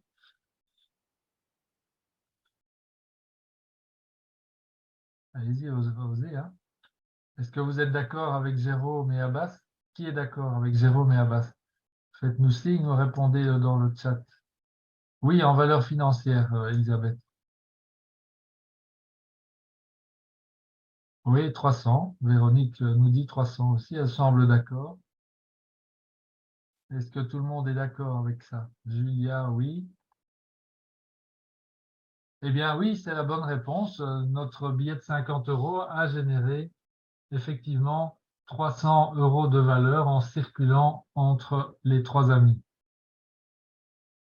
Allez-y, osez. Hein. Est-ce que vous êtes d'accord avec Jérôme et Abbas? Qui est d'accord avec Jérôme et Abbas? Faites-nous signe ou répondez dans le chat. Oui, en valeur financière, Elisabeth. Oui, 300. Véronique nous dit 300 aussi. Elle semble d'accord. Est-ce que tout le monde est d'accord avec ça? Julia, oui. Eh bien oui, c'est la bonne réponse. Notre billet de 50 € a généré effectivement 300 € de valeur en circulant entre les 3 amis.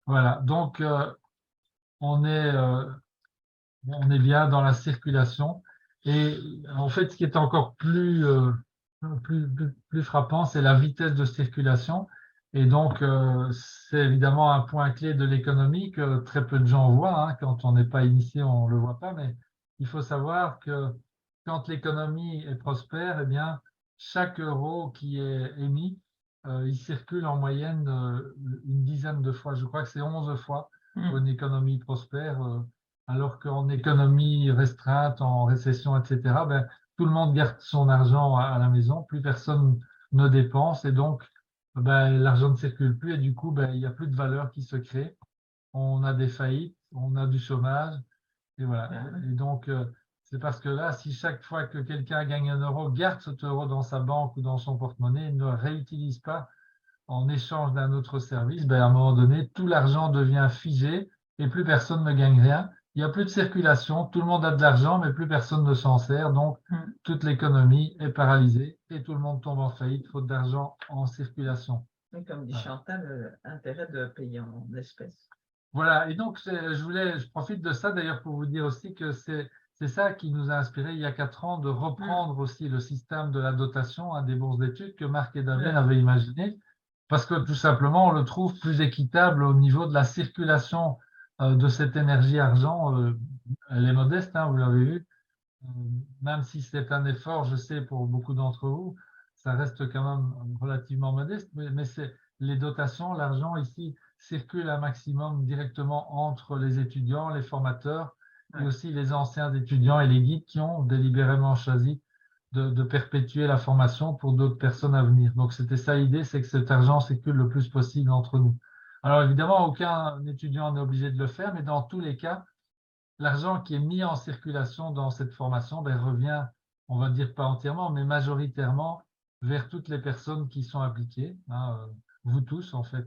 Voilà, donc on est bien dans la circulation. Et en fait, ce qui est encore plus frappant, c'est la vitesse de circulation. Et donc, c'est évidemment un point clé de l'économie que très peu de gens voient. Hein. Quand on n'est pas initié, on ne le voit pas. Mais il faut savoir que quand l'économie est prospère, eh bien, chaque euro qui est émis, il circule en moyenne une dizaine de fois. Je crois que c'est 11 fois pour une économie prospère. Alors qu'en économie restreinte, en récession, etc., tout le monde garde son argent à la maison, plus personne ne dépense et donc l'argent ne circule plus et du coup il n'y a plus de valeur qui se crée. On a des faillites, on a du chômage et voilà. Et donc c'est parce que là, si chaque fois que quelqu'un gagne 1 €, garde cet euro dans sa banque ou dans son porte-monnaie, ne réutilise pas en échange d'un autre service, à un moment donné, tout l'argent devient figé et plus personne ne gagne rien. Il n'y a plus de circulation, tout le monde a de l'argent, mais plus personne ne s'en sert. Donc, toute l'économie est paralysée et tout le monde tombe en faillite, faute d'argent en circulation. Et comme dit Chantal, intérêt de payer en espèces. Voilà, et donc je profite de ça d'ailleurs pour vous dire aussi que c'est ça qui nous a inspiré il y a 4 ans de reprendre aussi le système de la dotation des bourses d'études que Marc et David avaient imaginé. Parce que tout simplement, on le trouve plus équitable au niveau de la circulation de cette énergie argent. Elle est modeste, hein, vous l'avez vu. Même si c'est un effort, je sais, pour beaucoup d'entre vous, ça reste quand même relativement modeste. Mais les dotations, l'argent ici circule un maximum directement entre les étudiants, les formateurs et aussi les anciens étudiants et les guides qui ont délibérément choisi de perpétuer la formation pour d'autres personnes à venir. Donc c'était ça l'idée, c'est que cet argent circule le plus possible entre nous. Alors évidemment, aucun étudiant n'est obligé de le faire, mais dans tous les cas, l'argent qui est mis en circulation dans cette formation revient, on va dire pas entièrement, mais majoritairement vers toutes les personnes qui sont impliquées, hein, vous tous en fait.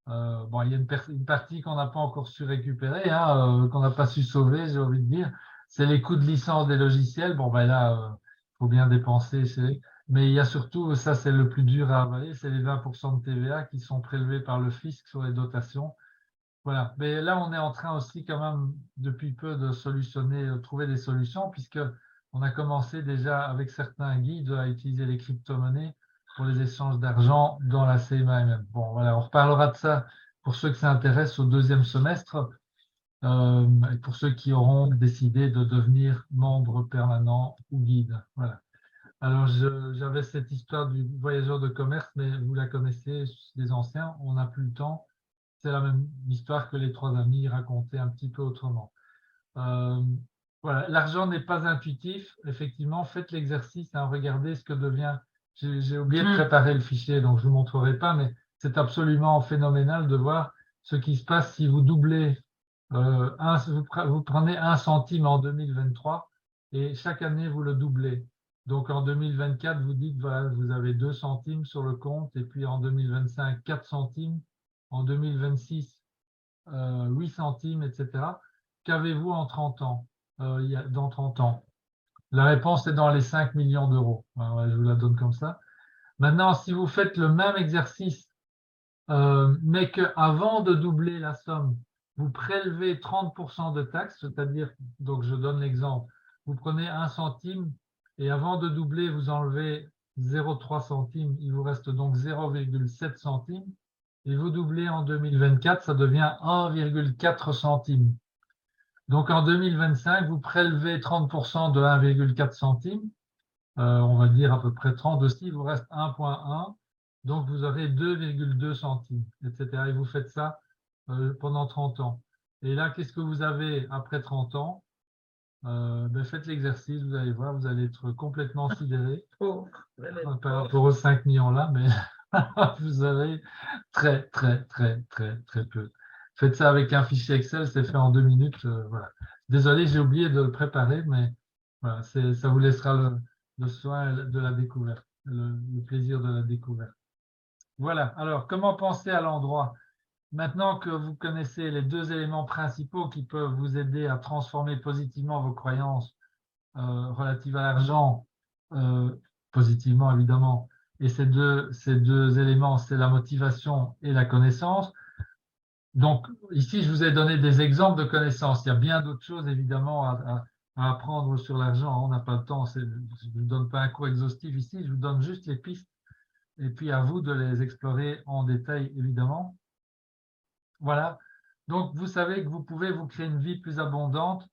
Bon, il y a une partie qu'on n'a pas encore su récupérer, hein, qu'on n'a pas su sauver, j'ai envie de dire. C'est les coûts de licence des logiciels. Bon, ben là, faut bien dépenser. Mais il y a surtout, ça c'est le plus dur à avaler, c'est les 20% de TVA qui sont prélevés par le fisc sur les dotations. Voilà. Mais là, on est en train aussi quand même, depuis peu, de solutionner, trouver des solutions, puisque on a commencé déjà avec certains guides à utiliser les crypto-monnaies pour les échanges d'argent dans la CMA-MM. Bon, voilà, on reparlera de ça pour ceux que ça intéresse au deuxième semestre, et pour ceux qui auront décidé de devenir membres permanents ou guides. Voilà. Alors, j'avais cette histoire du voyageur de commerce, mais vous la connaissez, les anciens, on n'a plus le temps. C'est la même histoire que les trois amis racontaient un petit peu autrement. Voilà, l'argent n'est pas intuitif. Effectivement, faites l'exercice, hein, regardez ce que devient. J'ai oublié de préparer le fichier, donc je ne vous montrerai pas, mais c'est absolument phénoménal de voir ce qui se passe si vous doublez. Vous prenez 1 centime en 2023 et chaque année, vous le doublez. Donc en 2024, vous dites, voilà, vous avez 2 centimes sur le compte, et puis en 2025, 4 centimes. En 2026, 8 centimes, etc. Qu'avez-vous en 30 ans, dans 30 ans? La réponse est dans les 5 millions d'euros. Je vous la donne comme ça. Maintenant, si vous faites le même exercice, mais qu'avant de doubler la somme, vous prélevez 30% de taxes, c'est-à-dire, donc je donne l'exemple, vous prenez 1 centime et avant de doubler, vous enlevez 0,3 centimes, il vous reste donc 0,7 centimes. Et vous doublez en 2024, ça devient 1,4 centimes. Donc en 2025, vous prélevez 30% de 1,4 centimes, on va dire à peu près 30 aussi, il vous reste 1,1, donc vous aurez 2,2 centimes, etc. Et vous faites ça pendant 30 ans. Et là, qu'est-ce que vous avez après 30 ans? Faites l'exercice, vous allez voir, vous allez être complètement sidéré par rapport aux 5 millions là, mais vous avez très, très, très, très, très peu. Faites ça avec un fichier Excel, c'est fait en 2 minutes. Voilà. Désolé, j'ai oublié de le préparer, mais voilà, ça vous laissera le soin de la découverte, le plaisir de la découverte. Voilà. Alors, comment penser à l'endroit? Maintenant que vous connaissez les 2 éléments principaux qui peuvent vous aider à transformer positivement vos croyances relatives à l'argent, positivement évidemment, et ces deux éléments, c'est la motivation et la connaissance. Donc, ici, je vous ai donné des exemples de connaissances. Il y a bien d'autres choses, évidemment, à apprendre sur l'argent. On n'a pas le temps. Je ne vous donne pas un cours exhaustif ici. Je vous donne juste les pistes. Et puis, à vous de les explorer en détail, évidemment. Voilà. Donc, vous savez que vous pouvez vous créer une vie plus abondante,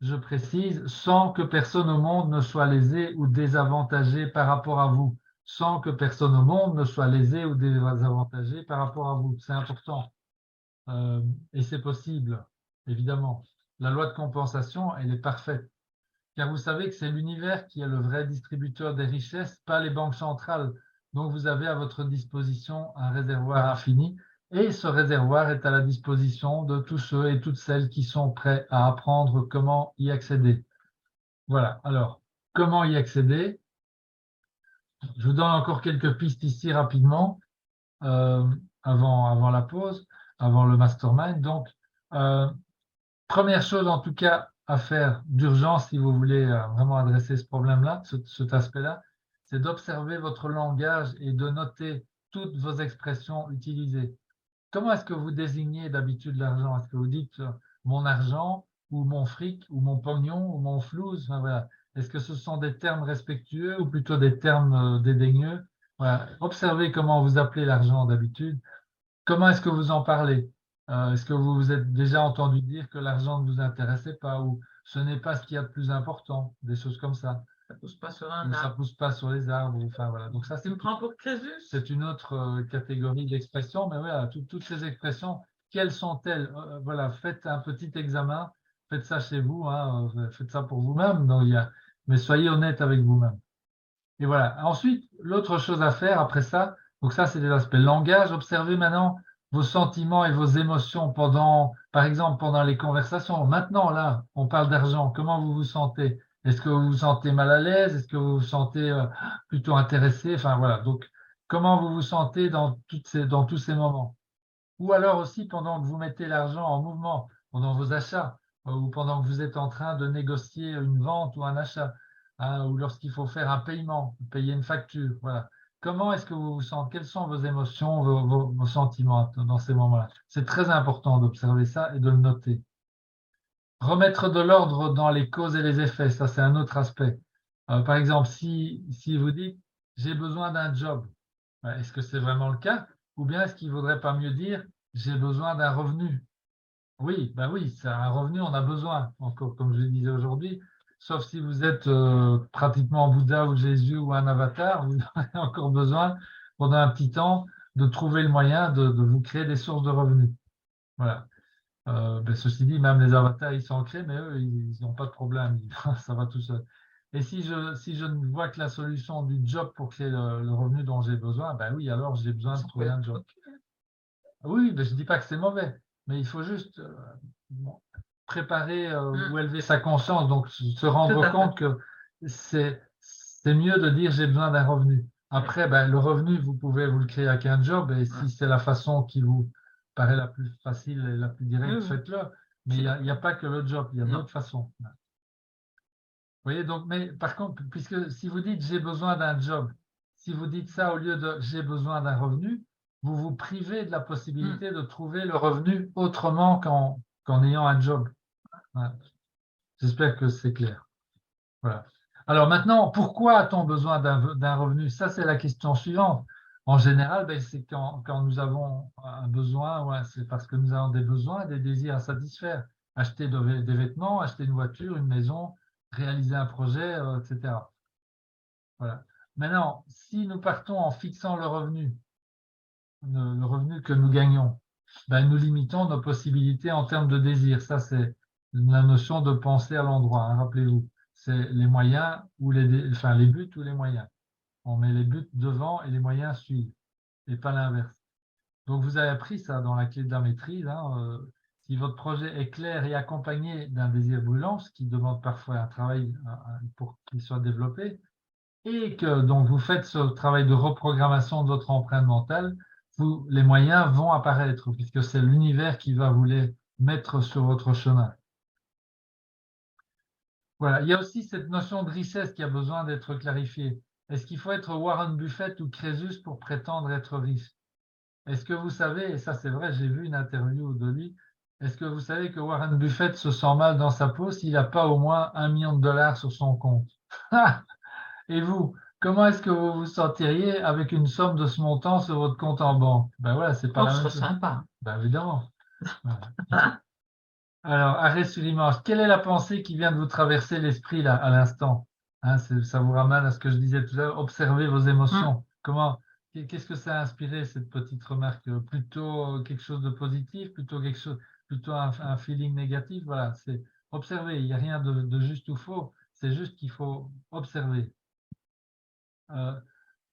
je précise, sans que personne au monde ne soit lésé ou désavantagé par rapport à vous. Sans que personne au monde ne soit lésé ou désavantagé par rapport à vous. C'est important. Et c'est possible, évidemment. La loi de compensation, elle est parfaite. Car vous savez que c'est l'univers qui est le vrai distributeur des richesses, pas les banques centrales. Donc vous avez à votre disposition un réservoir infini. Et ce réservoir est à la disposition de tous ceux et toutes celles qui sont prêts à apprendre comment y accéder. Voilà. Alors, comment y accéder? Je vous donne encore quelques pistes ici rapidement, avant la pause, avant le mastermind. Donc, première chose en tout cas à faire d'urgence si vous voulez vraiment adresser ce problème-là, cet aspect-là, c'est d'observer votre langage et de noter toutes vos expressions utilisées. Comment est-ce que vous désignez d'habitude l'argent? Est-ce que vous dites mon argent ou mon fric ou mon pognon ou mon flouze? Enfin, voilà. Est-ce que ce sont des termes respectueux ou plutôt des termes dédaigneux? Voilà. Observez comment vous appelez l'argent d'habitude. Comment est-ce que vous en parlez? Est-ce que vous vous êtes déjà entendu dire que l'argent ne vous intéressait pas ou ce n'est pas ce qu'il y a de plus important? Des choses comme ça. Ça pousse pas sur un ou ça arbre. pousse pas sur les arbres. Enfin, voilà. Donc ça, Tu me prends pour Crésus? c'est une autre catégorie d'expressions. Mais voilà, toutes ces expressions, quelles sont-elles? Voilà, faites un petit examen. Faites ça chez vous. Hein, faites ça pour vous-même. Mais soyez honnête avec vous-même. Et voilà. Ensuite, l'autre chose à faire après ça, donc ça, c'est l'aspect langage. Observez maintenant vos sentiments et vos émotions par exemple, pendant les conversations. Maintenant, là, on parle d'argent. Comment vous vous sentez? Est-ce que vous vous sentez mal à l'aise? Est-ce que vous vous sentez plutôt intéressé? Enfin, voilà. Donc, comment vous vous sentez dans tous ces moments? Ou alors aussi pendant que vous mettez l'argent en mouvement, pendant vos achats, ou pendant que vous êtes en train de négocier une vente ou un achat, hein, ou lorsqu'il faut faire un paiement, payer une facture. Voilà. Comment est-ce que vous vous sentez? Quelles sont vos émotions, vos sentiments dans ces moments-là? C'est très important d'observer ça et de le noter. Remettre de l'ordre dans les causes et les effets, ça c'est un autre aspect. Par exemple, si vous dites j'ai besoin d'un job, est-ce que c'est vraiment le cas? Ou bien est-ce qu'il ne vaudrait pas mieux dire j'ai besoin d'un revenu? Oui, ben oui, c'est un revenu, on a besoin, encore comme je le disais aujourd'hui, sauf si vous êtes pratiquement Bouddha ou Jésus ou un avatar, vous avez encore besoin, pendant un petit temps, de trouver le moyen de vous créer des sources de revenus. Voilà. Ceci dit, même les avatars, ils sont créés, mais eux, ils n'ont pas de problème, ça va tout seul. Et si je ne vois que la solution du job pour créer le revenu dont j'ai besoin, ben oui, alors j'ai besoin de trouver un job. Oui, mais je ne dis pas que c'est mauvais, mais il faut juste bon, préparer ou élever sa conscience, donc se rendre compte que c'est mieux de dire j'ai besoin d'un revenu. Après, ben, le revenu, vous pouvez vous le créer avec un job, et si c'est la façon qui vous paraît la plus facile et la plus directe, faites-le. Mais il n'y a pas que le job, il y a d'autres façons. Vous voyez, donc, mais par contre, puisque si vous dites j'ai besoin d'un job, si vous dites ça au lieu de j'ai besoin d'un revenu, vous vous privez de la possibilité de trouver le revenu autrement qu'en ayant un job. Voilà. J'espère que c'est clair. Voilà. Alors maintenant, pourquoi a-t-on besoin d'un revenu? Ça, c'est la question suivante. En général, ben, c'est quand nous avons un besoin, ouais, c'est parce que nous avons des besoins, des désirs à satisfaire. Acheter des vêtements, acheter une voiture, une maison, réaliser un projet, etc. Voilà. Maintenant, si nous partons en fixant le revenu que nous gagnons, ben, nous limitons nos possibilités en termes de désir. Ça, c'est la notion de penser à l'endroit, hein, rappelez-vous. C'est les moyens ou les buts ou les moyens. On met les buts devant et les moyens suivent, et pas l'inverse. Donc, vous avez appris ça dans la clé de la maîtrise. Hein, si votre projet est clair et accompagné d'un désir brûlant, ce qui demande parfois un travail pour qu'il soit développé, et que donc vous faites ce travail de reprogrammation de votre empreinte mentale, les moyens vont apparaître puisque c'est l'univers qui va vous les mettre sur votre chemin. Voilà. Il y a aussi cette notion de richesse qui a besoin d'être clarifiée. Est-ce qu'il faut être Warren Buffett ou Crésus pour prétendre être riche? Est-ce que vous savez, et ça c'est vrai, j'ai vu une interview de lui, est-ce que vous savez que Warren Buffett se sent mal dans sa peau s'il n'a pas au moins $1 million sur son compte? Et vous, comment est-ce que vous vous sentiriez avec une somme de ce montant sur votre compte en banque? Ben voilà, c'est pas la même chose. Sympa. Ben évidemment. Voilà. Alors, arrêt sur image. Quelle est la pensée qui vient de vous traverser l'esprit là, à l'instant? Hein, ça vous ramène à ce que je disais tout à l'heure. Observez vos émotions. Qu'est-ce que ça a inspiré cette petite remarque? Plutôt quelque chose de positif, plutôt un feeling négatif. Voilà, c'est observer. Il n'y a rien de juste ou faux. C'est juste qu'il faut observer.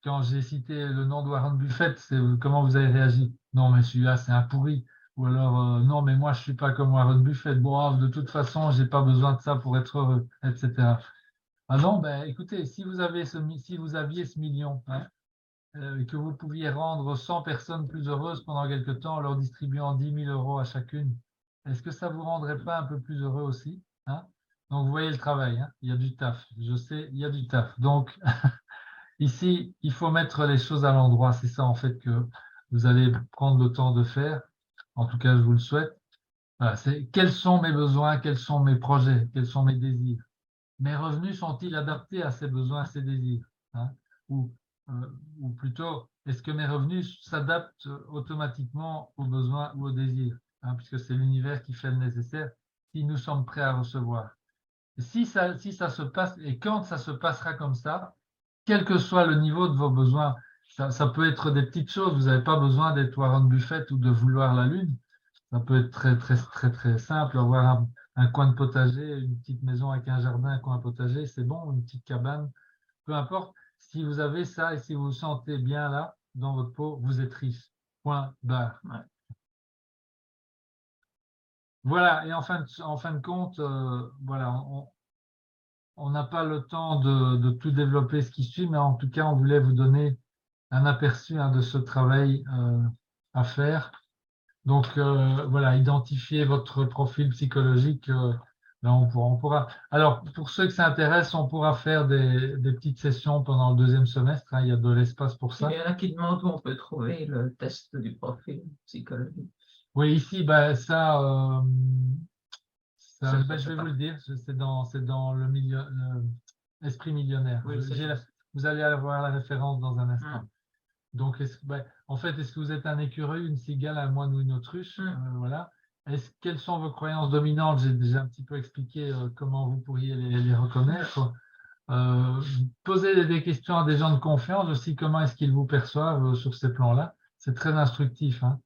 Quand j'ai cité le nom de Warren Buffett, c'est comment vous avez réagi? Non, mais celui-là, c'est un pourri. Ou alors, non, mais moi, je suis pas comme Warren Buffett. Bon, de toute façon, j'ai pas besoin de ça pour être heureux, etc. Ah non, ben, écoutez, si vous aviez ce million, hein, et que vous pouviez rendre 100 personnes plus heureuses pendant quelque temps en leur distribuant 10 000 euros à chacune, est-ce que ça vous rendrait pas un peu plus heureux aussi, hein? Donc, vous voyez le travail, hein, il y a du taf. Je sais, il y a du taf. Donc, ici, il faut mettre les choses à l'endroit. C'est ça, en fait, que vous allez prendre le temps de faire. En tout cas, je vous le souhaite. Voilà, c'est quels sont mes besoins, quels sont mes projets, quels sont mes désirs. Mes revenus sont-ils adaptés à ces besoins, à ces désirs, hein? Ou, ou plutôt, est-ce que mes revenus s'adaptent automatiquement aux besoins ou aux désirs, hein, puisque c'est l'univers qui fait le nécessaire si nous sommes prêts à recevoir. Si ça se passe, et quand ça se passera comme ça, quel que soit le niveau de vos besoins, ça peut être des petites choses. Vous n'avez pas besoin d'être Warren Buffett ou de vouloir la lune. Ça peut être très, très, très, très simple. Avoir un coin de potager, une petite maison avec un jardin, un coin de potager, c'est bon, une petite cabane, peu importe. Si vous avez ça et si vous vous sentez bien là, dans votre peau, vous êtes riche. Point barre. Ouais. Voilà. Et en fin de compte, voilà, on n'a pas le temps de tout développer ce qui suit, mais en tout cas, on voulait vous donner un aperçu de ce travail à faire. Donc voilà, identifier votre profil psychologique. Ben, on pourra. Alors, pour ceux que ça intéresse, on pourra faire des petites sessions pendant le deuxième semestre, hein, il y a de l'espace pour ça. Il y en a qui demandent où on peut trouver le test du profil psychologique. Oui, ici, ben, Ça ben, je vais vous le dire, c'est dans le milieu, Esprit millionnaire. Oui, Vous allez avoir la référence dans un instant. Hum. Donc, ben, en fait, est-ce que vous êtes un écureuil, une cigale, un moine ou une autruche? Voilà. Quelles sont vos croyances dominantes? J'ai déjà un petit peu expliqué comment vous pourriez les reconnaître. Posez des questions à des gens de confiance aussi, comment est-ce qu'ils vous perçoivent sur ces plans-là. C'est très instructif, hein.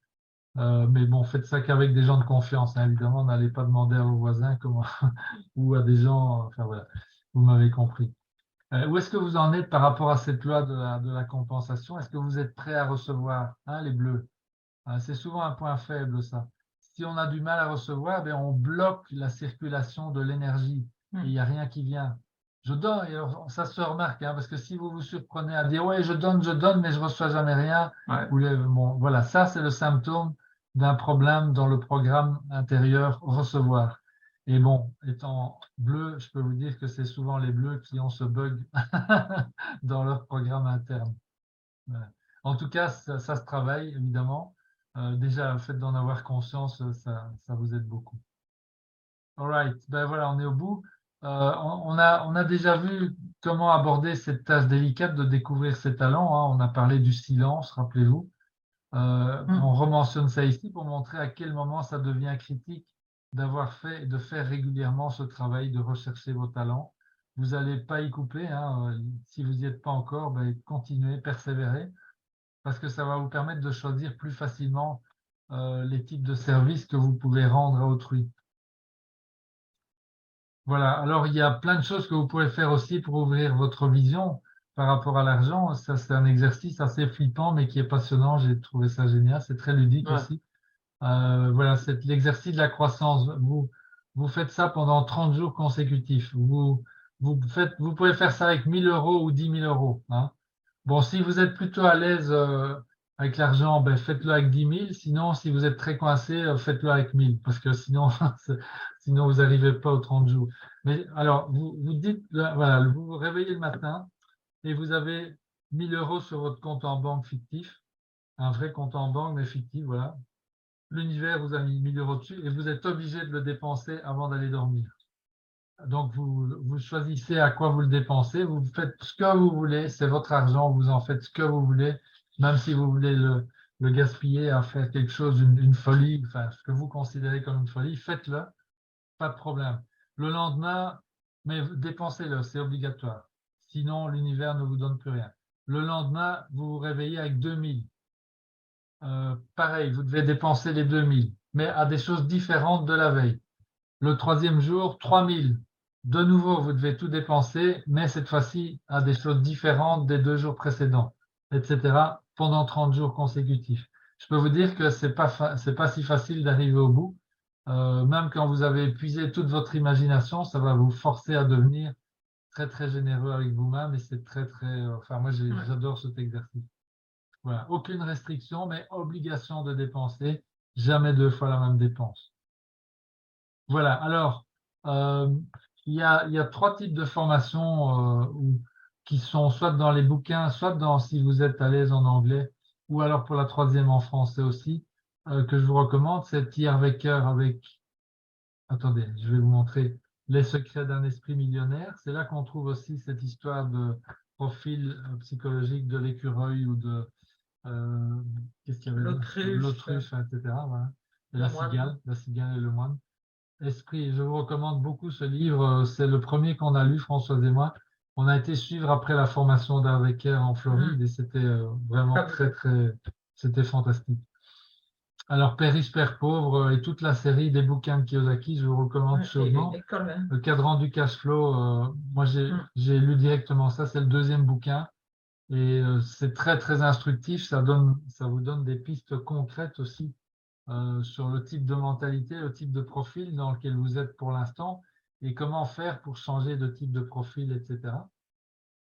Mais bon, faites ça qu'avec des gens de confiance, hein. Évidemment, n'allez pas demander à vos voisins comment, ou à des gens, enfin voilà, vous m'avez compris. Où est-ce que vous en êtes par rapport à cette loi de la compensation? Est-ce que vous êtes prêt à recevoir, hein, les bleus? C'est souvent un point faible, ça. Si on a du mal à recevoir, ben, on bloque la circulation de l'énergie et il n'y a rien qui vient. Je donne, et alors, ça se remarque, hein, parce que si vous vous surprenez à dire, ouais, je donne, mais je reçois jamais rien, Ouais. bon, voilà, ça, c'est le symptôme d'un problème dans le programme intérieur recevoir. Et bon, étant bleu, je peux vous dire que c'est souvent les bleus qui ont ce bug dans leur programme interne. Voilà. En tout cas, ça se travaille, évidemment. Déjà, le fait d'en avoir conscience, ça vous aide beaucoup. All right. Ben voilà, on est au bout. On a déjà vu comment aborder cette tâche délicate de découvrir ses talents, hein. On a parlé du silence, rappelez-vous. On rementionne ça ici pour montrer à quel moment ça devient critique d'avoir fait et de faire régulièrement ce travail de rechercher vos talents. Vous n'allez pas y couper, hein. Si vous n'y êtes pas encore, ben, continuez, persévérez, parce que ça va vous permettre de choisir plus facilement les types de services que vous pouvez rendre à autrui. Voilà, alors il y a plein de choses que vous pouvez faire aussi pour ouvrir votre vision par rapport à l'argent. Ça, c'est un exercice assez flippant, mais qui est passionnant. J'ai trouvé ça génial. C'est très ludique aussi. Voilà, c'est l'exercice de la croissance. Vous faites ça pendant 30 jours consécutifs. Vous pouvez faire ça avec 1000 euros ou 10 000 euros, hein. Bon, si vous êtes plutôt à l'aise avec l'argent, ben, faites-le avec 10 000. Sinon, si vous êtes très coincé, faites-le avec 1000, parce que sinon, sinon vous n'arrivez pas aux 30 jours. Mais alors, vous dites, voilà, vous vous réveillez le matin et vous avez 1000 euros sur votre compte en banque fictif, un vrai compte en banque, mais fictif, voilà. L'univers vous a mis 1000 euros dessus et vous êtes obligé de le dépenser avant d'aller dormir. Donc, vous choisissez à quoi vous le dépensez, vous faites ce que vous voulez, c'est votre argent, vous en faites ce que vous voulez, même si vous voulez le gaspiller à faire quelque chose, une folie, enfin, ce que vous considérez comme une folie, faites-le, pas de problème. Le lendemain, mais dépensez-le, c'est obligatoire. Sinon, l'univers ne vous donne plus rien. Le lendemain, vous vous réveillez avec 2000. Pareil, vous devez dépenser les 2000, mais à des choses différentes de la veille. Le troisième jour, 3000. De nouveau, vous devez tout dépenser, mais cette fois-ci à des choses différentes des 2 jours précédents, etc., pendant 30 jours consécutifs. Je peux vous dire que c'est pas si facile d'arriver au bout. Même quand vous avez épuisé toute votre imagination, ça va vous forcer à devenir très, très généreux avec vous-même et c'est très, très, enfin, moi, j'adore cet exercice. Voilà. Aucune restriction, mais obligation de dépenser, jamais 2 fois la même dépense. Voilà, alors, euh, il y a 3 types de formations qui sont soit dans les bouquins, soit si vous êtes à l'aise en anglais, ou alors pour la troisième en français aussi, que je vous recommande, c'est T.R. Waker avec, attendez, je vais vous montrer Les secrets d'un esprit millionnaire. C'est là qu'on trouve aussi cette histoire de profil psychologique de l'écureuil ou de, qu'est-ce qu'il y avait? L'autruche, L'autruche, etc. Voilà. Et le moine. la cigale et le moine. Esprit. Je vous recommande beaucoup ce livre. C'est le premier qu'on a lu, Françoise et moi. On a été suivre après la formation d'Arvecker en Floride et c'était vraiment c'était fantastique. Alors, Père riche, Père pauvre et toute la série des bouquins de Kiyosaki, je vous recommande chaudement. Le cadran du cash flow, moi j'ai lu directement ça, c'est le deuxième bouquin et c'est très très instructif. Ça vous donne des pistes concrètes aussi sur le type de mentalité, le type de profil dans lequel vous êtes pour l'instant et comment faire pour changer de type de profil, etc.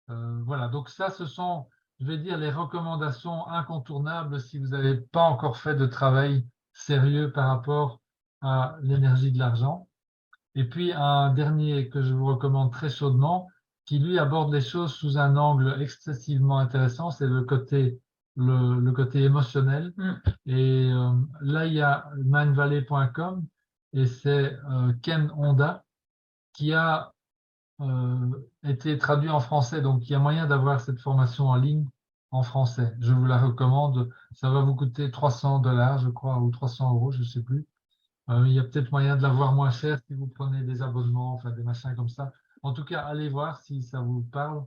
Voilà, donc ça, ce sont, je vais dire, les recommandations incontournables si vous n'avez pas encore fait de travail sérieux par rapport à l'énergie de l'argent. Et puis un dernier que je vous recommande très chaudement, qui lui aborde les choses sous un angle excessivement intéressant, c'est le côté émotionnel. Et là, il y a mindvalley.com et c'est Ken Honda qui a été traduit en français. Donc, il y a moyen d'avoir cette formation en ligne en français. Je vous la recommande. Ça va vous coûter 300 dollars, je crois, ou 300 euros, je ne sais plus. Il y a peut-être moyen de l'avoir moins cher si vous prenez des abonnements, enfin des machins comme ça. En tout cas, allez voir si ça vous parle.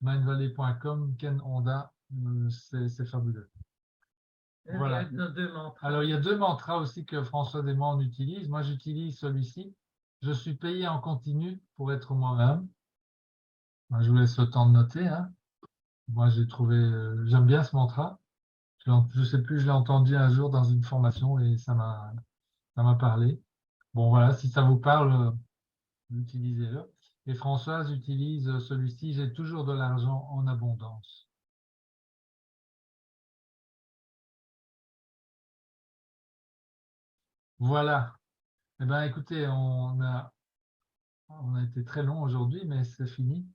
Mindvalley.com, Ken Honda, c'est fabuleux. Voilà. Alors, il y a deux mantras aussi que François et moi on utilise. Moi, j'utilise celui-ci. Je suis payé en continu pour être moi-même. Moi, je vous laisse le temps de noter, hein. Moi, j'aime bien ce mantra. Je sais plus, je l'ai entendu un jour dans une formation et ça m'a parlé. Bon, voilà, si ça vous parle, utilisez-le. Et Françoise utilise celui-ci, j'ai toujours de l'argent en abondance. Voilà. Eh bien, écoutez, on a été très long aujourd'hui, mais c'est fini.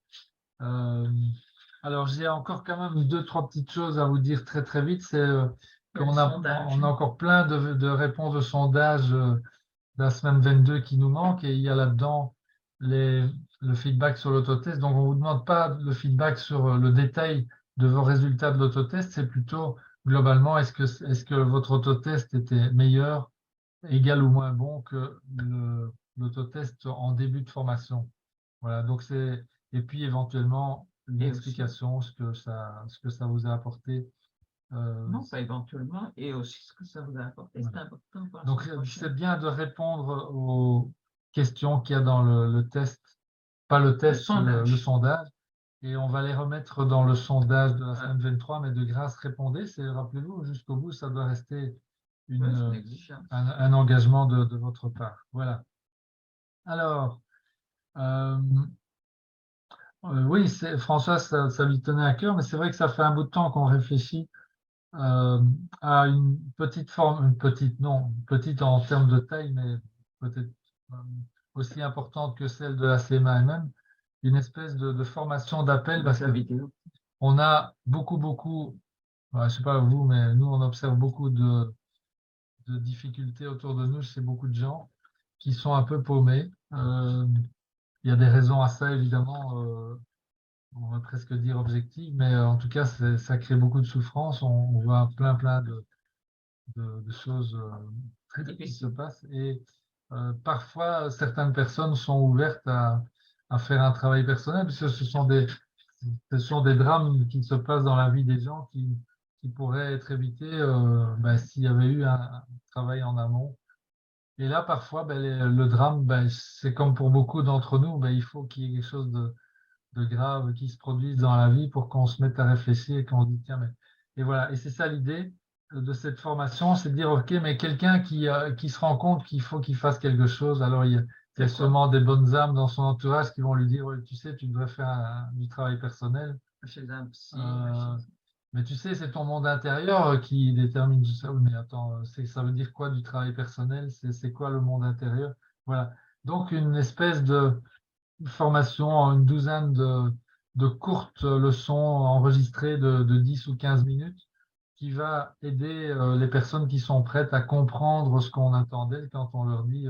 Alors, j'ai encore quand même deux, trois petites choses à vous dire très, très vite. C'est qu'on on a encore plein de réponses de sondage de la semaine 22 qui nous manquent et il y a là-dedans le feedback sur l'autotest. Donc, on ne vous demande pas le feedback sur le détail de vos résultats de l'autotest, c'est plutôt globalement, est-ce que votre autotest était meilleur, égal ou moins bon que l'autotest en début de formation. Voilà, donc et puis éventuellement une explication, ce que ça vous a apporté. Non, pas éventuellement, et aussi ce que ça vous a apporté, c'est important. Donc, c'est bien de répondre aux questions qu'il y a dans le test, pas le test, le sondage. Et on va les remettre dans le sondage de la semaine 23, mais de grâce, répondez. Rappelez-vous, jusqu'au bout, ça doit rester un engagement de votre part. Voilà. Alors, oui, François, ça lui tenait à cœur, mais c'est vrai que ça fait un bout de temps qu'on réfléchit à une petite forme, non, petite en termes de taille, mais peut-être aussi importante que celle de la CMA elle-même, une espèce de formation d'appel parce que on a beaucoup, je ne sais pas vous, mais nous on observe beaucoup de difficultés autour de nous chez beaucoup de gens qui sont un peu paumés. Il y a des raisons à ça évidemment. On va presque dire objectif, mais en tout cas, ça crée beaucoup de souffrance. On voit plein de choses très qui se passent. Et parfois, certaines personnes sont ouvertes à faire un travail personnel, puisque ce sont des drames qui se passent dans la vie des gens qui pourraient être évités s'il y avait eu un travail en amont. Et là, parfois, le drame, c'est comme pour beaucoup d'entre nous, il faut qu'il y ait quelque chose de graves qui se produisent dans la vie pour qu'on se mette à réfléchir et qu'on se dise tiens mais et voilà et c'est ça l'idée de cette formation, c'est de dire ok mais quelqu'un qui se rend compte qu'il faut qu'il fasse quelque chose, alors il y a sûrement des bonnes âmes dans son entourage qui vont lui dire ouais, tu sais tu devrais faire du travail personnel chez un psy, mais tu sais c'est ton monde intérieur qui détermine tout ça. Oui, mais attends, ça veut dire quoi du travail personnel, c'est quoi le monde intérieur? Voilà, donc une espèce de formation en une douzaine de courtes leçons enregistrées de 10 ou 15 minutes qui va aider les personnes qui sont prêtes à comprendre ce qu'on attendait quand on leur dit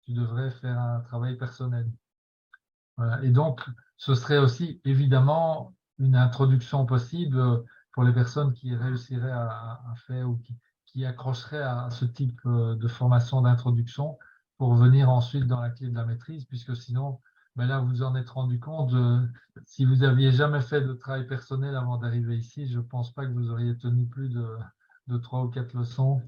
tu devrais faire un travail personnel. Voilà. Et donc, ce serait aussi évidemment une introduction possible pour les personnes qui réussiraient à faire ou qui accrocheraient à ce type de formation d'introduction pour venir ensuite dans la clé de la maîtrise, puisque sinon, ben là, vous vous en êtes rendu compte, si vous n'aviez jamais fait de travail personnel avant d'arriver ici, je ne pense pas que vous auriez tenu plus de 3 ou 4 leçons.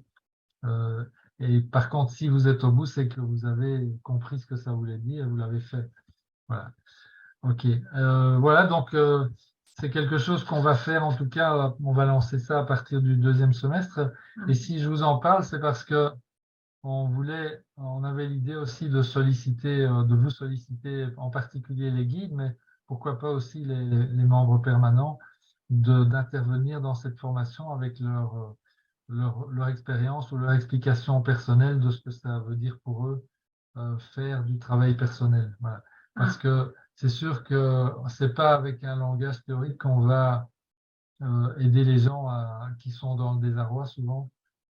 Et par contre, si vous êtes au bout, c'est que vous avez compris ce que ça voulait dire et vous l'avez fait. Voilà. OK. Voilà, donc c'est quelque chose qu'on va faire. En tout cas, on va lancer ça à partir du deuxième semestre. Et si je vous en parle, c'est parce que on avait l'idée aussi de de vous solliciter en particulier les guides, mais pourquoi pas aussi les membres permanents, d'intervenir dans cette formation avec leur expérience ou leur explication personnelle de ce que ça veut dire pour eux faire du travail personnel. Voilà. Parce que c'est sûr que c'est pas avec un langage théorique qu'on va aider les gens qui sont dans le désarroi souvent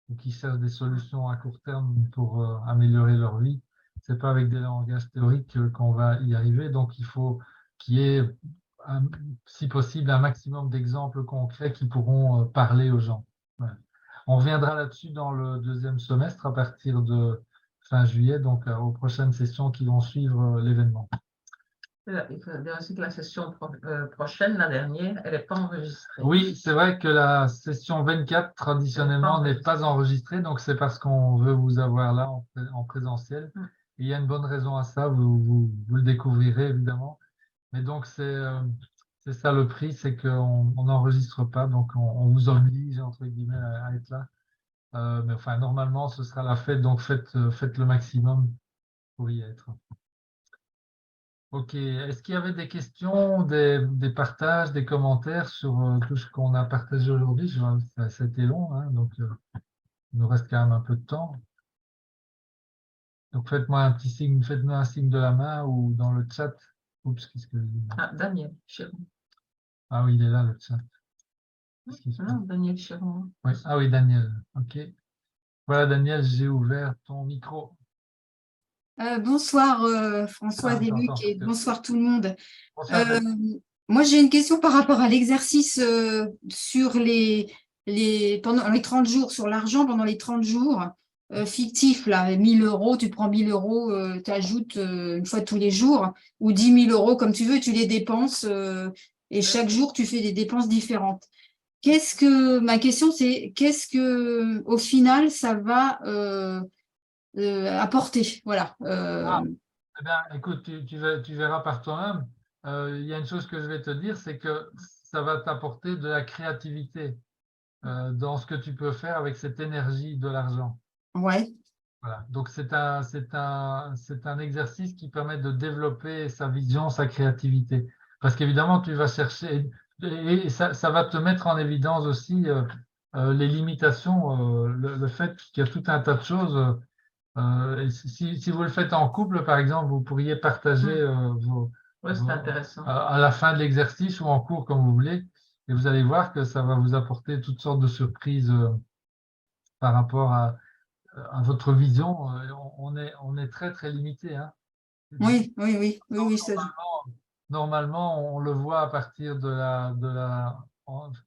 ou qui cherchent des solutions à court terme pour améliorer leur vie. C'est pas avec des langages théoriques qu'on va y arriver. Donc, il faut qu'il y ait, si possible, un maximum d'exemples concrets qui pourront parler aux gens. Voilà. On reviendra là-dessus dans le deuxième semestre à partir de fin juillet, donc aux prochaines sessions qui vont suivre l'événement. Il faut dire aussi que la session prochaine, la dernière, elle n'est pas enregistrée. Oui, c'est vrai que la session 24, traditionnellement, n'est pas enregistrée, donc c'est parce qu'on veut vous avoir là en présentiel. Et il y a une bonne raison à ça, vous le découvrirez évidemment. Mais donc, c'est ça le prix, c'est qu'on n'enregistre pas, donc on vous oblige, entre guillemets, à être là. Mais enfin, normalement, ce sera la fête, donc faites le maximum pour y être. OK. Est-ce qu'il y avait des questions, des partages, des commentaires sur tout ce qu'on a partagé aujourd'hui? C'était long, hein, donc il nous reste quand même un peu de temps. Donc faites-moi un petit signe, faites-nous un signe de la main ou dans le chat. Oups, qu'est-ce que je dis? Daniel Chéron. Ah oui, il est là, le chat. Non, Daniel Chéron. Oui. Ah oui, Daniel. OK. Voilà, Daniel, j'ai ouvert ton micro. Bonsoir Françoise et Luc et bonsoir tout le monde. Bonsoir. Moi j'ai une question par rapport à l'exercice sur pendant les 30 jours, sur l'argent pendant les 30 jours fictifs, là, 1000 euros, tu prends 1000 euros, tu ajoutes une fois tous les jours, ou 10 000 euros comme tu veux, tu les dépenses et chaque jour tu fais des dépenses différentes. Ma question c'est, qu'est-ce que au final ça va apporter. Voilà. Eh bien, écoute, tu verras par toi-même. Il y a une chose que je vais te dire, c'est que ça va t'apporter de la créativité dans ce que tu peux faire avec cette énergie de l'argent. Ouais. Voilà. Donc, c'est un exercice qui permet de développer sa vision, sa créativité. Parce qu'évidemment, tu vas chercher, et ça va te mettre en évidence aussi les limitations, le fait qu'il y a tout un tas de choses. Si vous le faites en couple, par exemple, vous pourriez partager c'est intéressant. À la fin de l'exercice ou en cours, comme vous voulez, et vous allez voir que ça va vous apporter toutes sortes de surprises par rapport à votre vision. On est très, très limité. Hein. Oui. Normalement, on le voit à partir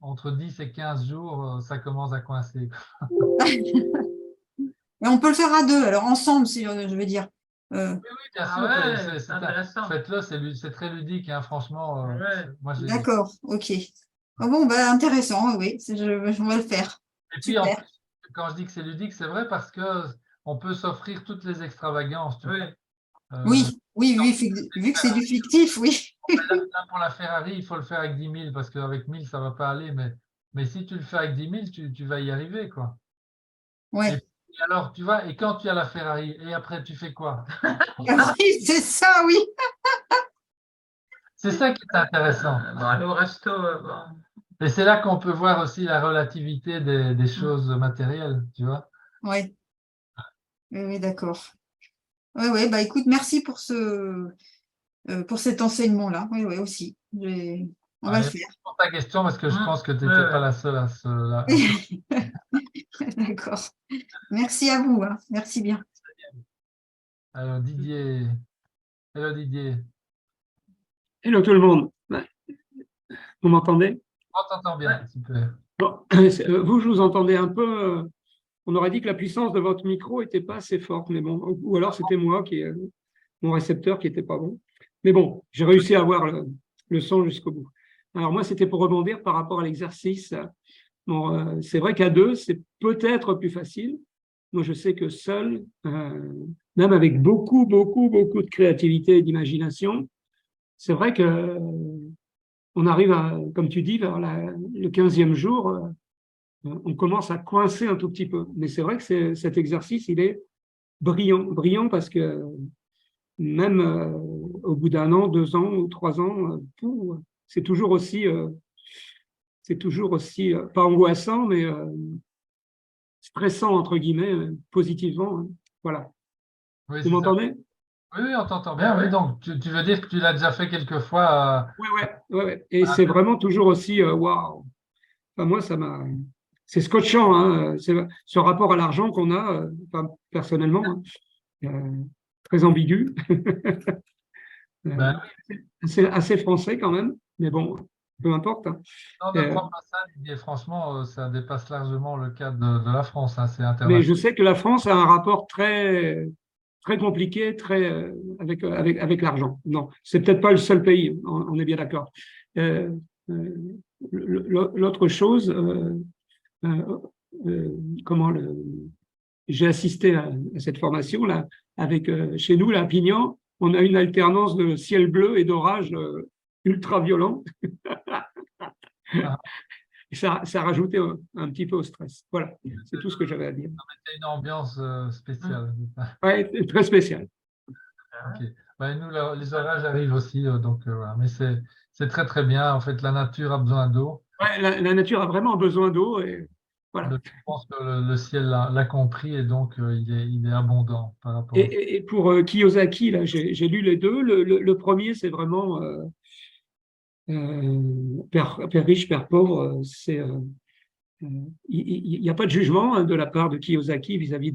entre 10 et 15 jours, ça commence à coincer. Et on peut le faire à deux, alors ensemble, si je veux dire. Oui, bien sûr. Ouais, c'est intéressant. Faites-le, c'est très ludique, hein, franchement. D'accord, ok. Bon, bah, intéressant, oui, on va le faire. Et puis, quand je dis que c'est ludique, c'est vrai parce que on peut s'offrir toutes les extravagances. Oui, vu que c'est du fictif, oui. Là, pour la Ferrari, il faut le faire avec 10 000 parce qu'avec 1000, ça ne va pas aller. Mais si tu le fais avec 10 000, tu vas y arriver, quoi. Ouais. Et alors, tu vois, et quand tu as la Ferrari, et après, tu fais quoi? Oui, c'est ça, oui. C'est ça qui est intéressant. Aller au resto. Et c'est là qu'on peut voir aussi la relativité des choses matérielles, tu vois. Oui. Oui, d'accord. Oui, bah écoute, merci pour cet enseignement-là. Oui, aussi. On va le faire. Pour ta question, parce que je pense que tu n'étais pas la seule à cela. D'accord. Merci à vous. Hein. Merci bien. Alors, Didier. Hello, Didier. Hello tout le monde. Vous m'entendez? On t'entend bien, super. Bon, vous, je vous entendais un peu on aurait dit que la puissance de votre micro n'était pas assez forte, mais bon, ou alors c'était moi mon récepteur qui n'était pas bon. Mais bon, j'ai réussi à avoir le son jusqu'au bout. Alors moi, c'était pour rebondir par rapport à l'exercice. Bon, c'est vrai qu'à deux, c'est peut-être plus facile. Moi, je sais que seul, même avec beaucoup de créativité et d'imagination, c'est vrai que on arrive à, comme tu dis, vers le 15e jour, on commence à coincer un tout petit peu. Mais c'est vrai que cet exercice, il est brillant parce que même au bout d'un an, 2 ans ou 3 ans, c'est toujours aussi, pas angoissant, mais stressant, entre guillemets, positivement. Hein. Voilà. Oui, Vous c'est ça. m'entendez? Oui, on t'entend bien. Oui, donc tu veux dire que tu l'as déjà fait quelques fois. Oui. Et c'est vraiment toujours aussi waouh. Enfin, moi, c'est scotchant, hein. C'est ce rapport à l'argent qu'on a, enfin, personnellement, hein, très ambigu. Ben, C'est assez français quand même, mais bon, peu importe. Hein. non, ne prends pas ça, Didier. Franchement, ça dépasse largement le cadre de la France. Hein, c'est Mais je international. sais que la France a un rapport très compliqué, avec l'argent. Non, c'est peut-être pas le seul pays, on est bien d'accord. Euh, euh, L'autre chose, euh, comment j'ai assisté à cette formation là, avec chez nous, là, à Pignan, on a une alternance de ciel bleu et d'orage ultra violent. Ah, Et ça a rajouté un petit peu au stress. Voilà, c'est tout ce que j'avais à dire. c'est une ambiance spéciale. Ouais, très spécial. Ok. Ben, nous, les orages arrivent aussi, donc voilà. Mais c'est très très bien. En fait, la nature a besoin d'eau. Ouais, la nature a vraiment besoin d'eau et voilà. Je pense que le ciel l'a compris et donc il est abondant par rapport à ça. Et pour Kiyosaki, là, j'ai lu les deux. Le premier, c'est vraiment père riche, père pauvre. Il n'y a pas de jugement hein, de la part de Kiyosaki vis-à-vis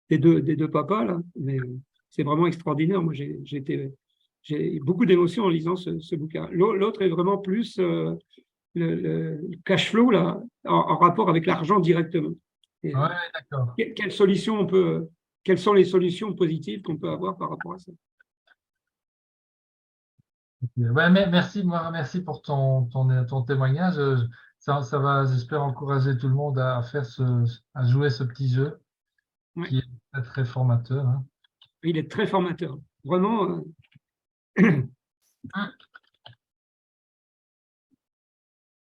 des deux papas là, mais c'est vraiment extraordinaire. Moi, j'ai beaucoup d'émotions en lisant ce bouquin. L'autre est vraiment plus le cash flow là, en rapport avec l'argent directement. Et, Ouais, d'accord. quelles sont les solutions positives qu'on peut avoir par rapport à ça? Ouais, merci pour ton témoignage. Ça va, j'espère, encourager tout le monde à jouer ce petit jeu Ouais, qui est très, très formateur. Hein. il est très formateur. Vraiment.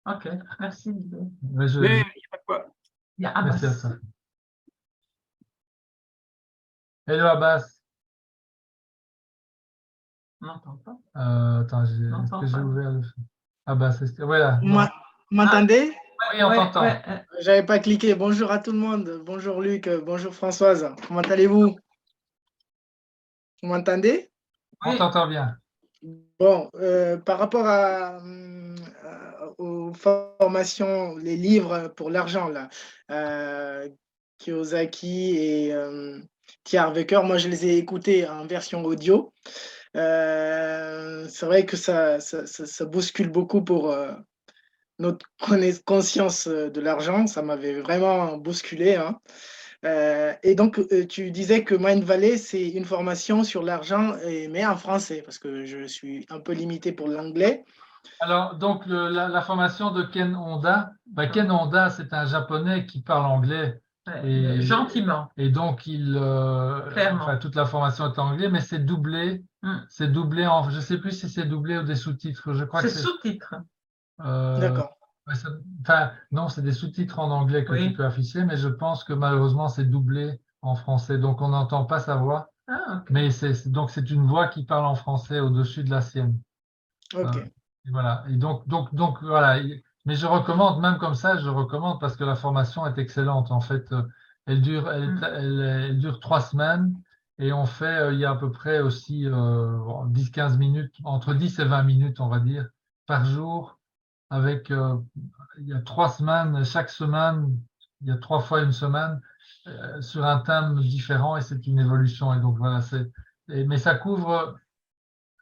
Ok, merci. Mais Mais il n'y a pas de quoi. Il y a merci à Abbas. toi. Hello Abbas. On n'entend pas. Attends, est-ce que j'ai pas. ouvert le. Abbas, voilà. Vous m'entendez? Oui, on t'entend. J'avais pas cliqué. Bonjour à tout le monde. Bonjour Luc, bonjour Françoise. Comment allez-vous? Vous m'entendez? On t'entend bien. Bon, par rapport aux formations, les livres pour l'argent, là, Kiyosaki et T. Harv Eker, moi je les ai écoutés en version audio. C'est vrai que ça bouscule beaucoup pour notre conscience de l'argent. Ça m'avait vraiment bousculé. Hein. Et donc, tu disais que Mind Valley, c'est une formation sur l'argent, mais en français, parce que je suis un peu limité pour l'anglais. Alors, donc, la formation de Ken Honda, Ken Honda, c'est un Japonais qui parle anglais. Et, gentiment. Et donc, Clairement. toute la formation est en anglais, mais c'est doublé. C'est doublé je ne sais plus si c'est doublé ou des sous-titres. Je crois que c'est sous-titres. D'accord. Non, c'est des sous-titres en anglais que Oui. tu peux afficher, mais je pense que malheureusement, c'est doublé en français. Donc, on n'entend pas sa voix. Ah, ok. Mais donc, c'est une voix qui parle en français au-dessus de la sienne. Ok. Et voilà. Et donc, voilà. Mais je recommande, même comme ça, je recommande parce que la formation est excellente. En fait, elle dure 3 semaines et on fait, il y a à peu près aussi 10-15 minutes, entre 10 et 20 minutes, on va dire, par jour, avec, il y a 3 semaines, chaque semaine, il y a 3 fois une semaine, sur un thème différent et c'est une évolution. Et donc, voilà, mais ça couvre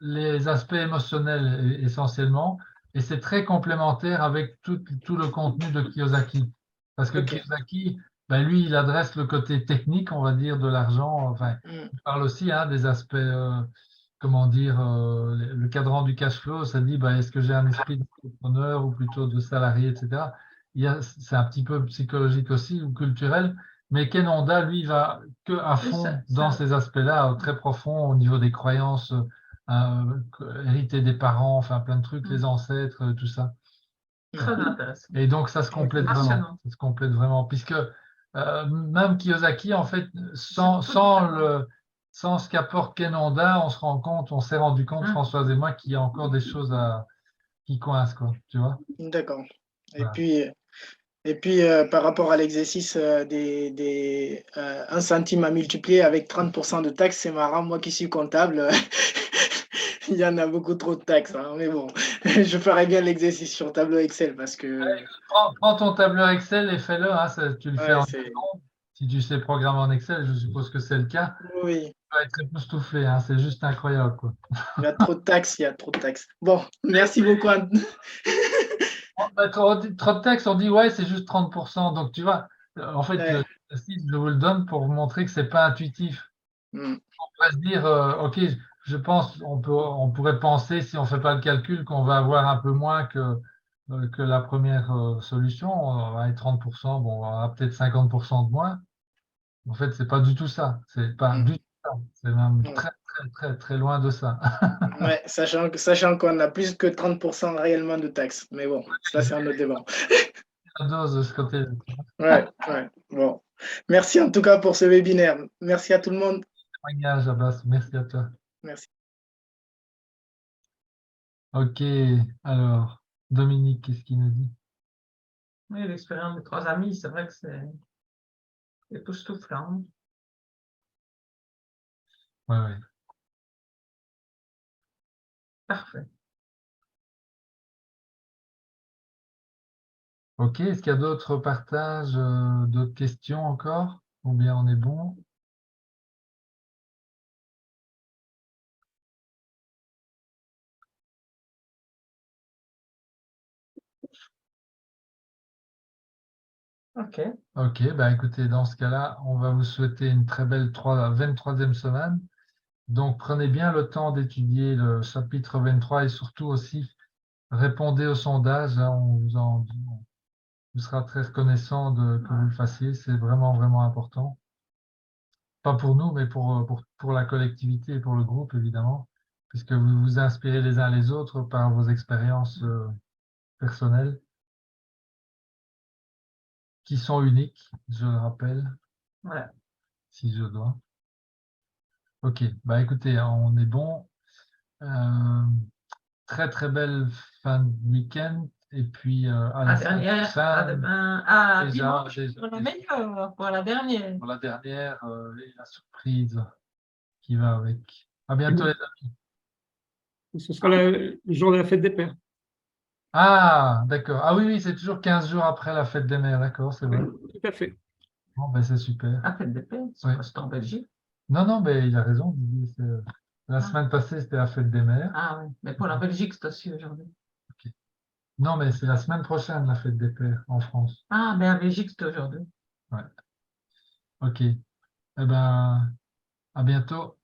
les aspects émotionnels essentiellement, et c'est très complémentaire avec tout le contenu de Kiyosaki. Parce que Ok. Kiyosaki, ben lui, il adresse le côté technique, on va dire, de l'argent. Enfin, il parle aussi des aspects, comment dire, le cadran du cash flow. Ça dit, ben, est-ce que j'ai un esprit d'entrepreneur ou plutôt de salarié, etc. C'est un petit peu psychologique aussi ou culturel. Mais Ken Honda, lui, va que à fond dans ces aspects-là, très profond au niveau des croyances, hériter des parents, enfin plein de trucs, les ancêtres, tout ça. Très intéressant. Et donc, ça se complète vraiment. Passionnant. Ça se complète vraiment, puisque même Kiyosaki, en fait, sans ce qu'apporte Ken Honda, on s'est rendu compte, Françoise et moi, qu'il y a encore des choses qui coincent, quoi, tu vois. D'accord. Et Voilà. puis, par rapport à l'exercice des 1 centime à multiplier avec 30% de taxes, c'est marrant. Moi qui suis comptable, il y en a beaucoup trop de taxes, hein. Mais bon, je ferai bien l'exercice sur tableau Excel parce que Prends ton tableur Excel et fais-le. Tu le fais ouais, en seconde. Si tu sais programmer en Excel, je suppose que c'est le cas. oui, Tu vas être époustouflé, c'est juste incroyable, quoi. il y a trop de taxes, il y a trop de taxes. Bon, merci beaucoup. Trop de texte, on dit ouais, c'est juste 30%. Donc tu vois, en fait, Ouais. je vous le donne pour vous montrer que c'est pas intuitif. Mm. On va se dire, ok, je pense, on pourrait penser, si on fait pas le calcul, qu'on va avoir un peu moins que la première solution. On va être 30%, bon, on aura peut-être 50% de moins. En fait, c'est pas du tout ça. C'est pas Mm. du tout ça. C'est même Mm. très, très, très, très loin de ça. Ouais, sachant qu'on a plus que 30% réellement de taxes. Mais bon, ça c'est un autre débat. La dose de ce côté. Ouais, ouais. Bon. Merci en tout cas pour ce webinaire. Merci à tout le monde. Témoignage, Abbas. Merci à toi. Merci. Ok, alors, Dominique, qu'est-ce qu'il nous dit? Oui, l'expérience des 3 amis, c'est vrai que c'est époustouflant. Ouais, ouais. Parfait. Ok, est-ce qu'il y a d'autres partages, d'autres questions encore? Ou bien on est bon? OK. Ok, bah écoutez, dans ce cas-là, on va vous souhaiter une très belle 23e semaine. Donc, prenez bien le temps d'étudier le chapitre 23 et surtout aussi répondez au sondage. On vous sera très reconnaissant que vous le fassiez. C'est vraiment, vraiment important. Pas pour nous, mais pour la collectivité et pour le groupe, évidemment, puisque vous vous inspirez les uns les autres par vos expériences personnelles qui sont uniques, je le rappelle, Ouais. si je dois. Ok, bah écoutez, on est bon. Très très belle fin de week-end et puis à la semaine dernière, à prochaine. demain, à Déjà, dimanche, déjà, pour la meilleure, pour la dernière. pour la dernière et la surprise qui va avec. À bientôt les amis. Ce sera le jour de la fête des pères. Ah, d'accord. Ah oui, oui, c'est toujours 15 jours après la fête des mères, d'accord, c'est vrai. Tout à fait. Bon, ben c'est super. La fête des pères, Oui. c'est en Belgique. Non, non, mais il a raison. Didier, la semaine passée, c'était la fête des mères. Ah oui, mais pour la Belgique, c'est aussi aujourd'hui. Non, mais c'est la semaine prochaine, la fête des pères en France. Ah, mais en Belgique, c'est aujourd'hui. Ouais. Ok. Eh ben, à bientôt.